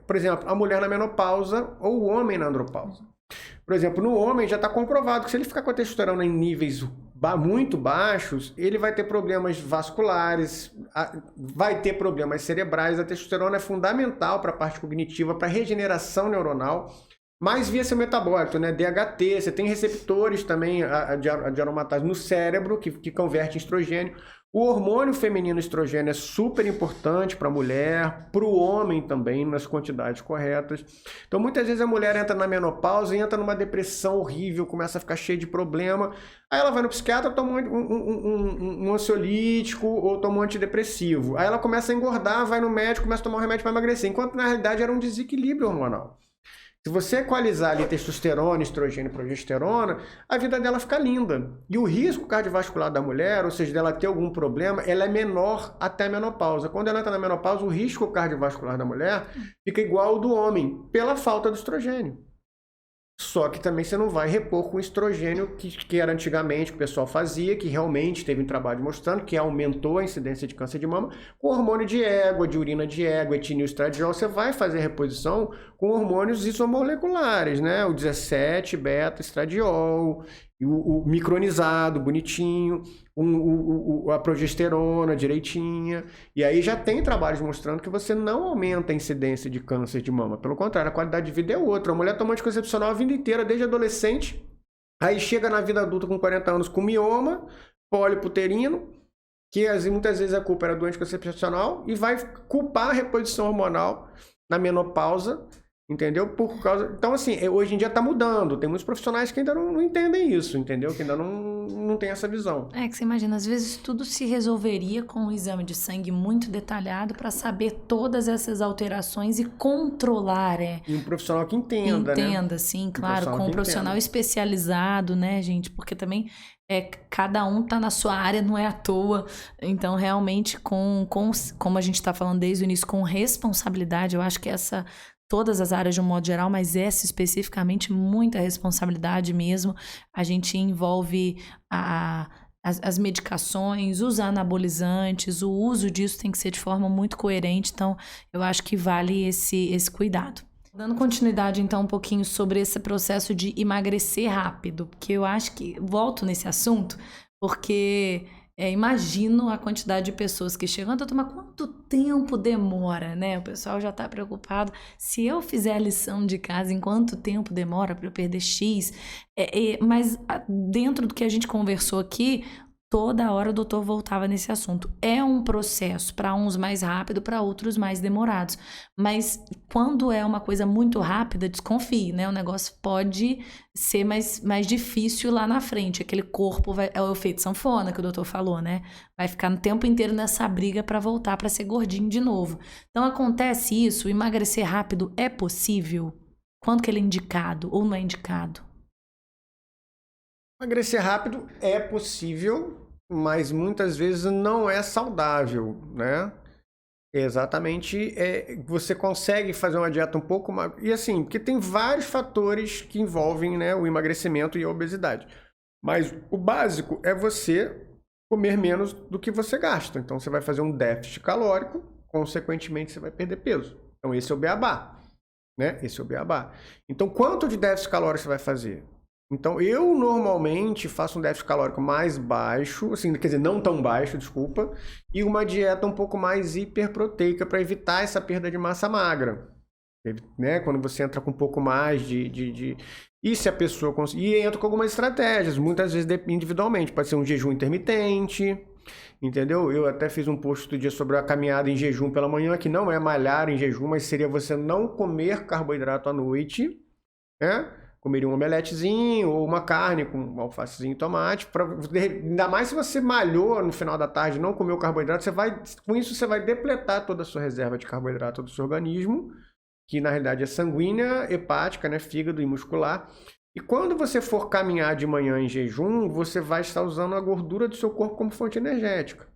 Por exemplo, a mulher na menopausa ou o homem na andropausa. Por exemplo, no homem já está comprovado que se ele ficar com a testosterona em níveis muito baixos, ele vai ter problemas vasculares, vai ter problemas cerebrais. A testosterona é fundamental para a parte cognitiva, para a regeneração neuronal, mas via seu metabólito, né? DHT, você tem receptores também de aromatase no cérebro que converte em estrogênio. O hormônio feminino estrogênio é super importante para a mulher, para o homem também, nas quantidades corretas. Então, muitas vezes a mulher entra na menopausa e entra numa depressão horrível, começa a ficar cheia de problema. Aí ela vai no psiquiatra, toma um ansiolítico ou toma um antidepressivo. Aí ela começa a engordar, vai no médico, começa a tomar um remédio para emagrecer, enquanto na realidade era um desequilíbrio hormonal. Se você equalizar ali testosterona, estrogênio e progesterona, a vida dela fica linda. E o risco cardiovascular da mulher, ou seja, dela ter algum problema, ela é menor até a menopausa. Quando ela entra na menopausa, o risco cardiovascular da mulher fica igual ao do homem, pela falta do estrogênio. Só que também você não vai repor com estrogênio que era antigamente que o pessoal fazia, que realmente teve um trabalho mostrando que aumentou a incidência de câncer de mama, com hormônio de égua, de urina de égua, etilioestradiol. Você vai fazer reposição com hormônios isomoleculares, né? O 17, beta, estradiol, o micronizado, bonitinho, a progesterona direitinha. E aí já tem trabalhos mostrando que você não aumenta a incidência de câncer de mama. Pelo contrário, a qualidade de vida é outra. A mulher toma anticoncepcional a vida inteira, desde adolescente, aí chega na vida adulta com 40 anos com mioma, pólipo uterino, que muitas vezes a culpa era do anticoncepcional, e vai culpar a reposição hormonal na menopausa, entendeu? Por causa... Então, assim, hoje em dia tá mudando. Tem muitos profissionais que ainda não entendem isso, entendeu? Que ainda não tem essa visão. É que você imagina, às vezes tudo se resolveria com um exame de sangue muito detalhado para saber todas essas alterações e controlar, E um profissional que entenda, né? Entenda, sim, claro, com um profissional especializado, né, gente? Porque também cada um tá na sua área, não é à toa. Então, realmente, como a gente tá falando desde o início, com responsabilidade, eu acho que todas as áreas de um modo geral, mas essa especificamente, muita responsabilidade mesmo. A gente envolve as medicações, os anabolizantes, o uso disso tem que ser de forma muito coerente, então eu acho que vale esse cuidado. Dando continuidade, então, um pouquinho sobre esse processo de emagrecer rápido, porque eu acho que, volto nesse assunto, porque... imagino a quantidade de pessoas que chegam, mas quanto tempo demora, né? O pessoal já tá preocupado. Se eu fizer a lição de casa, em quanto tempo demora para eu perder X? Mas dentro do que a gente conversou aqui, toda hora o doutor voltava nesse assunto. É um processo, para uns mais rápido, para outros mais demorados. Mas quando é uma coisa muito rápida, desconfie, né? O negócio pode ser mais difícil lá na frente. Aquele corpo é o efeito sanfona que o doutor falou, né? Vai ficar o tempo inteiro nessa briga para voltar para ser gordinho de novo. Então acontece isso, emagrecer rápido é possível? Quando que ele é indicado ou não é indicado? Emagrecer rápido é possível, mas muitas vezes não é saudável, né? Exatamente, você consegue fazer uma dieta um pouco mais... E assim, porque tem vários fatores que envolvem, né, o emagrecimento e a obesidade. Mas o básico é você comer menos do que você gasta. Então você vai fazer um déficit calórico, consequentemente você vai perder peso. Então esse é o beabá, né? Esse é o beabá. Então quanto de déficit calórico você vai fazer? Então, eu normalmente faço um déficit calórico mais baixo, assim, quer dizer, não tão baixo, desculpa, e uma dieta um pouco mais hiperproteica para evitar essa perda de massa magra, né? Quando você entra com um pouco mais E se a pessoa conseguir... E entra com algumas estratégias, muitas vezes individualmente, pode ser um jejum intermitente, entendeu? Eu até fiz um post outro dia sobre a caminhada em jejum pela manhã, que não é malhar em jejum, mas seria você não comer carboidrato à noite, né? Comeria um omeletezinho ou uma carne com um alfacezinho e tomate. Ainda mais se você malhou no final da tarde e não comeu carboidrato, com isso você vai depletar toda a sua reserva de carboidrato do seu organismo, que na realidade é sanguínea, hepática, né, fígado e muscular. E quando você for caminhar de manhã em jejum, você vai estar usando a gordura do seu corpo como fonte energética.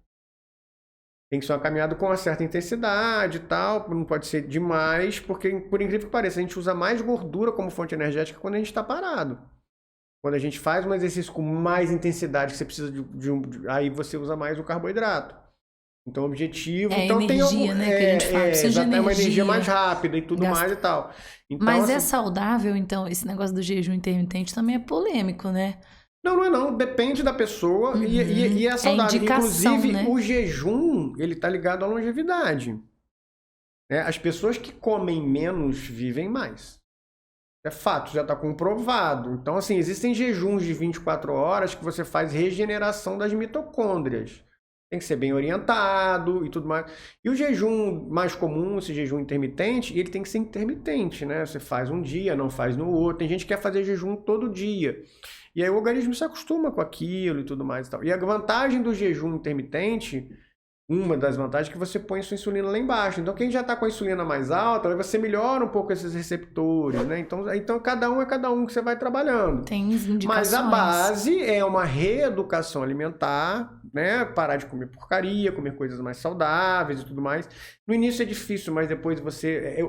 Tem que ser uma caminhada com uma certa intensidade e tal, não pode ser demais, porque, por incrível que pareça, a gente usa mais gordura como fonte energética quando a gente está parado. Quando a gente faz um exercício com mais intensidade, que você precisa aí você usa mais o carboidrato. Então, o objetivo... então, energia, né, que a gente fala, precisa de uma energia mais rápida e tudo mais e tal. Então, mas assim, é saudável, então, esse negócio do jejum intermitente também é polêmico, né? Não, não é não. Depende da pessoa e é saudável. indicação, Inclusive, né? o jejum, ele tá ligado à longevidade. Né? As pessoas que comem menos vivem mais. É fato, já está comprovado. Então, assim, existem jejuns de 24 horas que você faz regeneração das mitocôndrias. Tem que ser bem orientado e tudo mais. E o jejum mais comum, esse jejum intermitente, ele tem que ser intermitente, né? Você faz um dia, não faz no outro. Tem gente que quer fazer jejum todo dia. E aí o organismo se acostuma com aquilo e tudo mais e tal. E a vantagem do jejum intermitente, uma das vantagens é que você põe sua insulina lá embaixo. Então, quem já está com a insulina mais alta, aí você melhora um pouco esses receptores, né? Então cada um é cada um que você vai trabalhando. Tem indicações. Mas a base é uma reeducação alimentar, né? Parar de comer porcaria, comer coisas mais saudáveis e tudo mais. No início é difícil, mas depois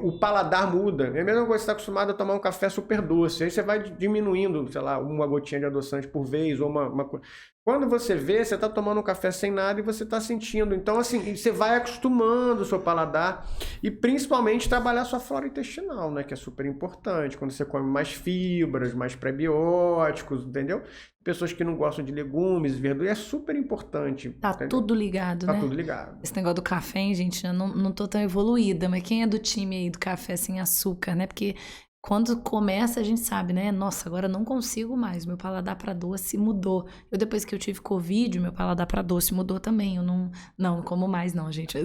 o paladar muda. É a mesma coisa que você está acostumado a tomar um café super doce. Aí você vai diminuindo, sei lá, uma gotinha de adoçante por vez, ou uma coisa. Quando você vê, você está tomando um café sem nada e você está sentindo. Então, assim, você vai acostumando o seu paladar e principalmente trabalhar a sua flora intestinal, né? Que é super importante. Quando você come mais fibras, mais prebióticos, entendeu? Pessoas que não gostam de legumes, verduras, é super importante. Tá entendeu? tudo ligado, né? Tá tudo ligado. Esse negócio do café, hein, gente, eu não tô tão evoluída, mas quem é do time aí do café sem açúcar, né? Porque quando começa, a gente sabe, né? Nossa, agora eu não consigo mais. Meu paladar para doce mudou. Depois que eu tive Covid, meu paladar para doce mudou também. Eu não como mais, não, gente.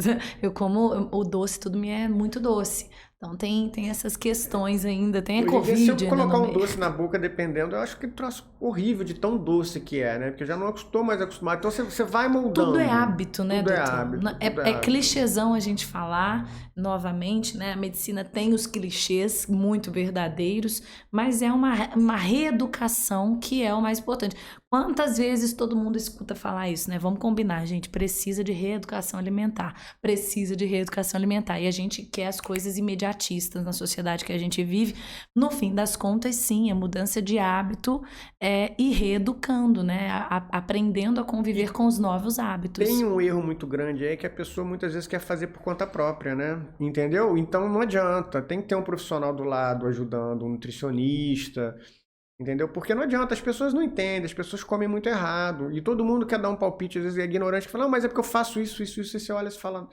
Eu como o doce, tudo me é muito doce. Então tem essas questões ainda. Tem a Covid. Se eu colocar um doce na boca, dependendo, eu acho que troço horrível de tão doce que é, né? Porque eu já não estou mais acostumado. Então você vai moldando. Tudo é hábito, né, tudo doutor? É hábito, é clichêzão a gente falar novamente, né? A medicina tem os clichês muito verdadeiros, mas é uma reeducação que é o mais importante. Quantas vezes todo mundo escuta falar isso, né? Vamos combinar, gente. Precisa de reeducação alimentar. Precisa de reeducação alimentar. E a gente quer as coisas imediatistas na sociedade que a gente vive. No fim das contas, sim, a mudança de hábito e reeducando, né? Aprendendo a conviver com os novos hábitos. Tem um erro muito grande aí que a pessoa muitas vezes quer fazer por conta própria, né? Entendeu? Então não adianta. Tem que ter um profissional do lado ajudando, um nutricionista. Entendeu? Porque não adianta, as pessoas não entendem, as pessoas comem muito errado. E todo mundo quer dar um palpite, às vezes é ignorante, que fala, não, mas é porque eu faço isso, e você olha e você fala,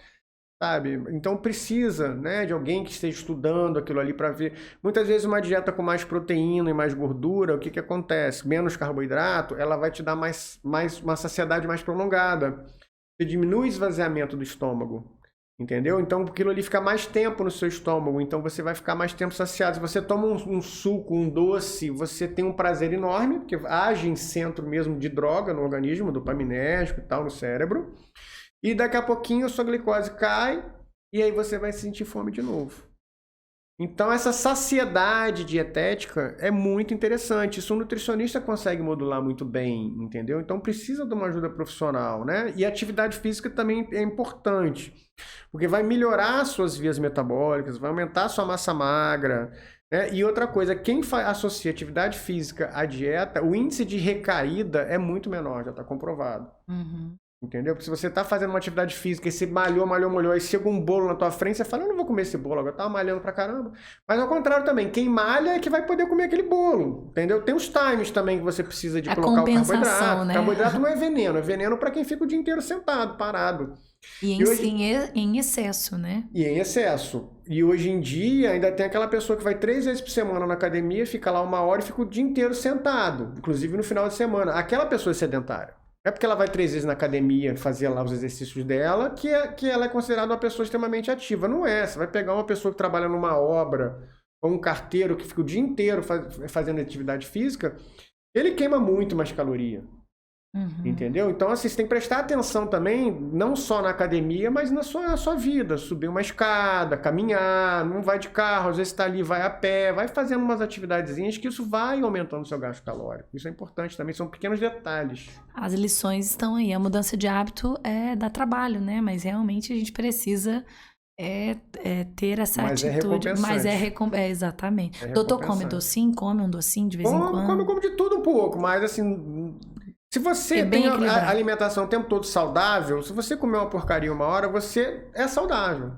sabe? Então precisa, né, de alguém que esteja estudando aquilo ali para ver. Muitas vezes uma dieta com mais proteína e mais gordura, o que acontece? Menos carboidrato, ela vai te dar mais uma saciedade mais prolongada. Você diminui o esvaziamento do estômago. Entendeu? Então aquilo ali fica mais tempo no seu estômago, então você vai ficar mais tempo saciado. Se você toma um suco, um doce, você tem um prazer enorme, porque age em centro mesmo de droga no organismo, dopaminérgico e tal, no cérebro. E daqui a pouquinho a sua glicose cai e aí você vai sentir fome de novo. Então essa saciedade dietética é muito interessante. Isso o nutricionista consegue modular muito bem, entendeu? Então precisa de uma ajuda profissional, né? E a atividade física também é importante, porque vai melhorar suas vias metabólicas, vai aumentar sua massa magra, né? E outra coisa, quem associa atividade física à dieta, o índice de recaída é muito menor, já está comprovado. Uhum. Entendeu? Porque se você tá fazendo uma atividade física e você malhou, aí chega um bolo na tua frente, você fala, eu não vou comer esse bolo agora, eu tava malhando pra caramba. Mas ao contrário também, quem malha é que vai poder comer aquele bolo, entendeu? Tem os times também que você precisa de colocar o carboidrato. Né? Carboidrato não é veneno pra quem fica o dia inteiro sentado, parado. E em excesso, né? E em excesso. E hoje em dia ainda tem aquela pessoa que vai 3 vezes por semana na academia, fica lá 1 hora e fica o dia inteiro sentado, inclusive no final de semana. Aquela pessoa é sedentária. É porque ela vai 3 vezes na academia fazer lá os exercícios dela que ela é considerada uma pessoa extremamente ativa. Não é. Você vai pegar uma pessoa que trabalha numa obra ou um carteiro que fica o dia inteiro fazendo atividade física, ele queima muito mais caloria. Uhum. Entendeu? Então, assim, você tem que prestar atenção também, não só na academia, mas na sua vida. Subir uma escada, caminhar, não vai de carro, às vezes está ali, vai a pé, vai fazendo umas atividadezinhas que isso vai aumentando o seu gasto calórico. Isso é importante também, são pequenos detalhes. As lições estão aí. A mudança de hábito dá trabalho, né? Mas realmente a gente precisa ter essa atitude. Mas exatamente. Doutor, come docinho? Come um docinho de vez em quando? Come de tudo um pouco, mas assim... Se você tem a alimentação o tempo todo saudável, se você comer uma porcaria 1 hora, você é saudável.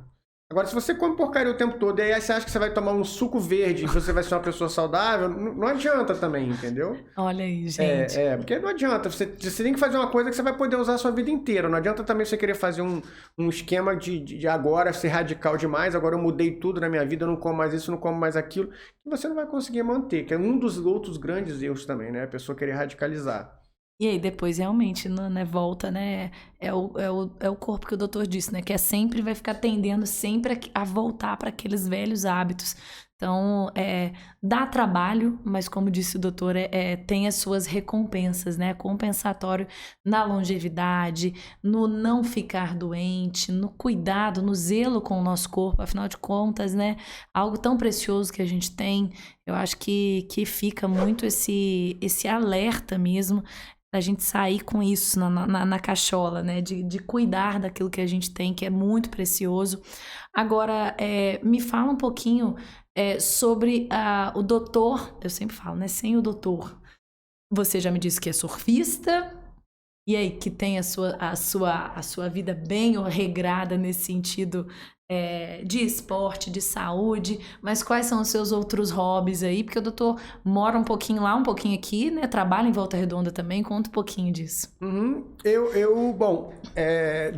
Agora, se você come porcaria o tempo todo e aí você acha que você vai tomar um suco verde e você vai ser uma pessoa saudável, não adianta também, entendeu? Olha aí, gente. Porque não adianta. Você tem que fazer uma coisa que você vai poder usar a sua vida inteira. Não adianta também você querer fazer um esquema de agora ser radical demais, agora eu mudei tudo na minha vida, eu não como mais isso, não como mais aquilo, que você não vai conseguir manter, que é um dos outros grandes erros também, né? A pessoa querer radicalizar. E aí depois realmente, né, volta, né? É o corpo que o doutor disse, né? Que sempre vai ficar tendendo sempre a voltar para aqueles velhos hábitos. Então, dá trabalho, mas como disse o doutor, tem as suas recompensas, né? Compensatório na longevidade, no não ficar doente, no cuidado, no zelo com o nosso corpo, afinal de contas, né? Algo tão precioso que a gente tem, eu acho que fica muito esse alerta mesmo, a gente sair com isso na cachola, né? De cuidar daquilo que a gente tem, que é muito precioso. Agora, me fala um pouquinho sobre o doutor. Eu sempre falo, né? Sem o doutor. Você já me disse que é surfista. E aí, que tem a sua vida bem regrada nesse sentido de esporte, de saúde, mas quais são os seus outros hobbies aí? Porque o doutor mora um pouquinho lá, um pouquinho aqui, né? Trabalha em Volta Redonda também, conta um pouquinho disso. Bom,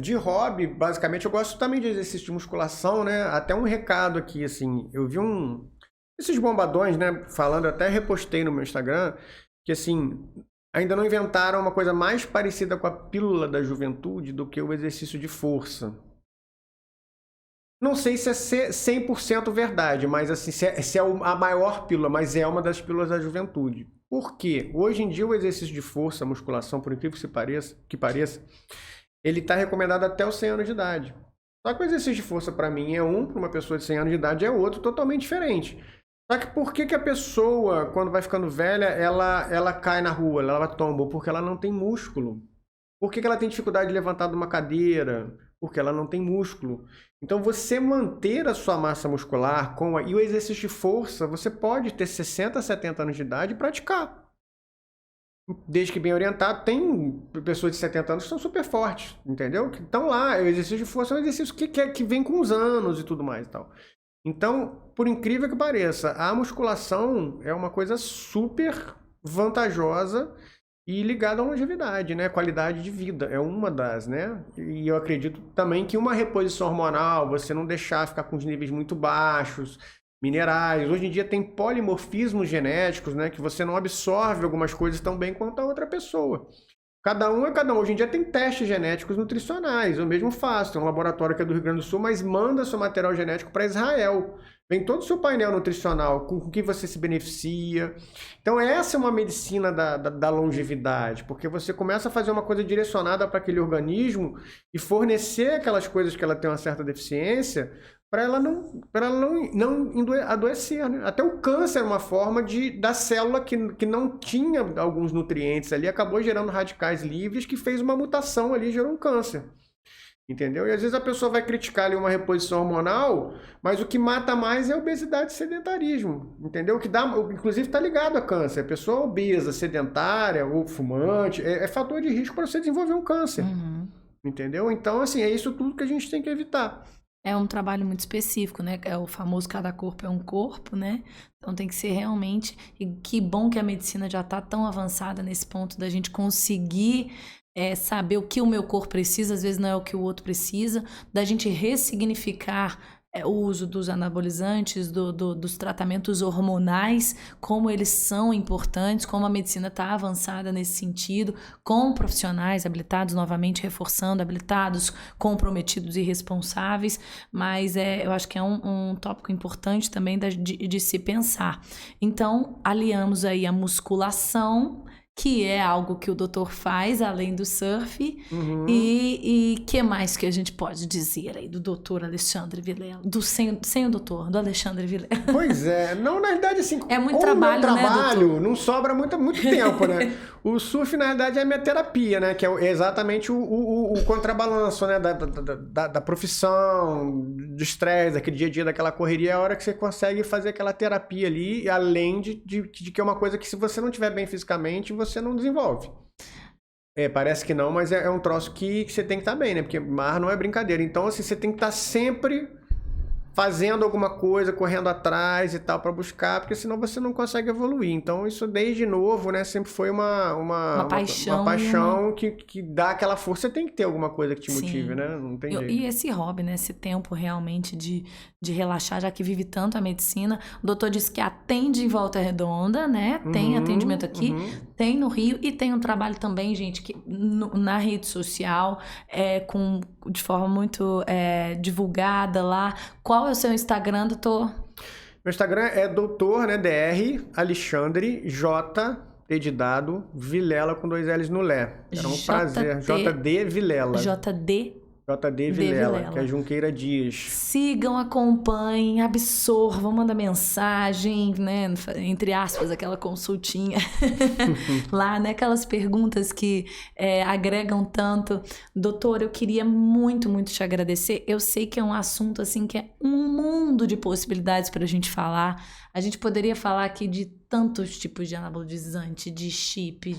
de hobby, basicamente, eu gosto também de exercício de musculação, né? Até um recado aqui, assim, eu vi esses bombadões, né? Falando, eu até repostei no meu Instagram, que assim, ainda não inventaram uma coisa mais parecida com a pílula da juventude do que o exercício de força. Não sei se é 100% verdade, mas assim, se é a maior pílula, mas é uma das pílulas da juventude. Por quê? Hoje em dia o exercício de força, a musculação, por incrível que pareça, ele está recomendado até os 100 anos de idade. Só que o exercício de força para mim é para uma pessoa de 100 anos de idade é outro, totalmente diferente. Só que por que a pessoa, quando vai ficando velha, ela cai na rua, ela tomba? Porque ela não tem músculo. Por que ela tem dificuldade de levantar de uma cadeira? Porque ela não tem músculo. Então, você manter a sua massa muscular e o exercício de força, você pode ter 60, 70 anos de idade e praticar. Desde que bem orientado, tem pessoas de 70 anos que são super fortes, entendeu? Então lá, o exercício de força é um exercício que vem com os anos e tudo mais e tal. Então, por incrível que pareça, a musculação é uma coisa super vantajosa e ligada à longevidade, né? Qualidade de vida é uma das, né? E eu acredito também que uma reposição hormonal, você não deixar ficar com os níveis muito baixos, minerais. Hoje em dia tem polimorfismos genéticos, né? Que você não absorve algumas coisas tão bem quanto a outra pessoa. Cada um é cada um. Hoje em dia tem testes genéticos nutricionais. Eu mesmo faço. Tem um laboratório que é do Rio Grande do Sul, mas manda seu material genético para Israel. Vem todo o seu painel nutricional, com que você se beneficia. Então essa é uma medicina da longevidade, porque você começa a fazer uma coisa direcionada para aquele organismo e fornecer aquelas coisas que ela tem uma certa deficiência para ela não adoecer, né? Até o câncer é uma forma da célula que não tinha alguns nutrientes ali, acabou gerando radicais livres que fez uma mutação ali e gerou um câncer. Entendeu? E às vezes a pessoa vai criticar ali uma reposição hormonal, mas o que mata mais é a obesidade e sedentarismo, entendeu? Inclusive está ligado a câncer. A pessoa obesa, sedentária ou fumante é fator de risco para você desenvolver um câncer, entendeu? Então, assim, é isso tudo que a gente tem que evitar. É um trabalho muito específico, né? É o famoso cada corpo é um corpo, né? Então tem que ser realmente... E que bom que a medicina já está tão avançada nesse ponto da gente conseguir saber o que o meu corpo precisa, às vezes não é o que o outro precisa, da gente ressignificar o uso dos anabolizantes, dos tratamentos hormonais, como eles são importantes, como a medicina está avançada nesse sentido, com profissionais habilitados, novamente reforçando, habilitados, comprometidos e responsáveis, mas eu acho que é um tópico importante também de se pensar. Então, aliamos aí a musculação, que é algo que o doutor faz, além do surf. E que mais que a gente pode dizer aí do doutor Alexandre Vilela? Sem o doutor, do Alexandre Vilela. Pois é. Não, na verdade, assim... É muito trabalho, né, doutor? Não sobra muito tempo, né? O surf, na verdade, é a minha terapia, né? Que é exatamente o contrabalanço, né? Da profissão, do estresse, daquele dia a dia, daquela correria. É a hora que você consegue fazer aquela terapia ali, além de que é uma coisa que, se você não estiver bem fisicamente, você não desenvolve. Parece que não, mas é um troço que você tem que estar bem, né? Porque mar não é brincadeira. Então, assim, você tem que estar sempre fazendo alguma coisa, correndo atrás e tal para buscar, porque senão você não consegue evoluir. Então isso desde novo, né, sempre foi uma paixão que dá aquela força. Você tem que ter alguma coisa que te motive, né? Não tem jeito. E esse hobby, né, esse tempo realmente de relaxar, já que vive tanto a medicina. O doutor disse que atende em Volta Redonda, né? Tem atendimento aqui, tem no Rio e tem um trabalho também, gente, que na rede social, de forma muito divulgada lá. Qual é o seu Instagram, doutor? Meu Instagram é doutor, né, Dr. Alexandre J. T de dado, Vilela com 2 L's no Lé. Era um prazer. JD Vilela. JD Vilela, que é Junqueira Dias. Sigam, acompanhem, absorvam, mandam mensagem, né? Entre aspas, aquela consultinha lá, né? Aquelas perguntas que agregam tanto. Doutor, eu queria muito, muito te agradecer. Eu sei que é um assunto, assim, que é um mundo de possibilidades para a gente falar. A gente poderia falar aqui de tantos tipos de anabolizante, de chip,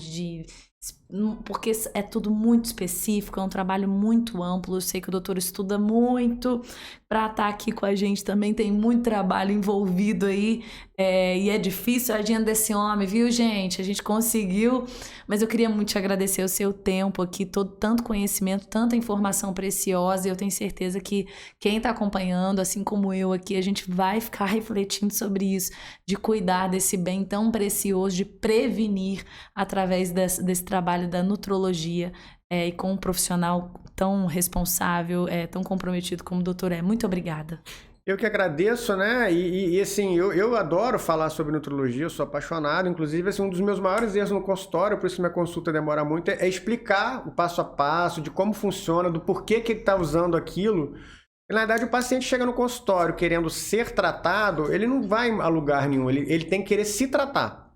porque é tudo muito específico, é um trabalho muito amplo. Eu sei que o doutor estuda muito para estar aqui com a gente também, tem muito trabalho envolvido aí, e é difícil a agenda desse homem, viu, gente? A gente conseguiu, mas eu queria muito te agradecer o seu tempo aqui, tanto conhecimento, tanta informação preciosa, e eu tenho certeza que quem está acompanhando, assim como eu aqui, a gente vai ficar refletindo sobre isso, de cuidar desse bem tão precioso, de prevenir através desse trabalho da nutrologia, e com um profissional tão responsável, tão comprometido como o doutor é. Muito obrigada. Eu que agradeço, né? E assim, eu adoro falar sobre nutrologia, eu sou apaixonado. Inclusive, assim, um dos meus maiores erros no consultório, por isso que minha consulta demora muito, é explicar o passo a passo de como funciona, do porquê que ele está usando aquilo. E, na verdade, o paciente chega no consultório querendo ser tratado, ele não vai a lugar nenhum, ele tem que querer se tratar.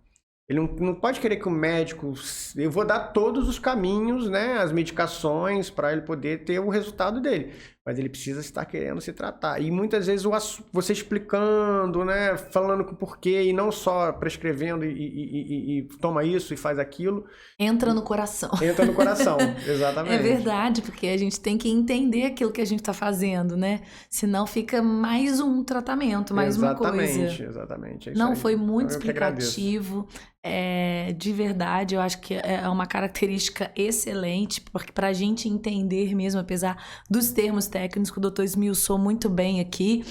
Ele não pode querer que o médico... Eu vou dar todos os caminhos, né, as medicações para ele poder ter o resultado dele. Mas ele precisa estar querendo se tratar. E muitas vezes você explicando, né, falando o porquê, e não só prescrevendo e toma isso e faz aquilo. Entra no coração. Entra no coração, exatamente. É verdade, porque a gente tem que entender aquilo que a gente está fazendo, né? Senão fica mais um tratamento, mais uma coisa. Exatamente. É não, foi muito explicativo. De verdade, eu acho que é uma característica excelente, porque para a gente entender mesmo, apesar dos termos técnicos, que o doutor esmiuçou muito bem aqui,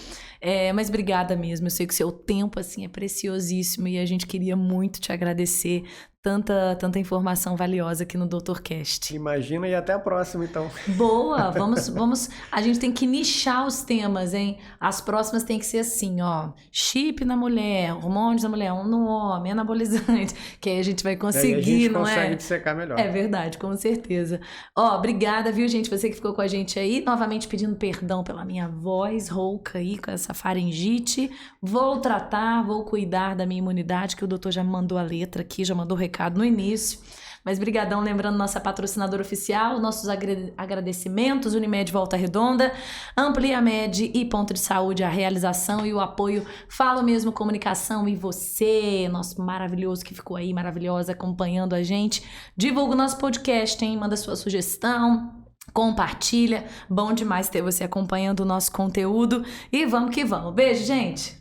mas obrigada mesmo, eu sei que o seu tempo assim, é preciosíssimo e a gente queria muito te agradecer tanta informação valiosa aqui no DoutorCast. Imagina, e até a próxima, então. Boa, vamos, a gente tem que nichar os temas, hein? As próximas tem que ser assim, ó, chip na mulher, hormônios na mulher, um no homem, anabolizante, que aí a gente vai conseguir, não é? A gente consegue dissecar melhor. É verdade, com certeza. Ó, obrigada, viu, gente, você que ficou com a gente aí, novamente pedindo perdão pela minha voz rouca aí, com essa faringite. Vou tratar, vou cuidar da minha imunidade, que o doutor já mandou a letra aqui, já mandou o recado no início, mas brigadão, lembrando nossa patrocinadora oficial, nossos agradecimentos, Unimed Volta Redonda, Ampliamed e Ponto de Saúde, a realização e o apoio Falo Mesmo Comunicação e você, nosso maravilhoso que ficou aí, maravilhosa, acompanhando a gente. Divulga o nosso podcast, hein? Manda sua sugestão, compartilha, bom demais ter você acompanhando o nosso conteúdo e vamos que vamos. Beijo, gente!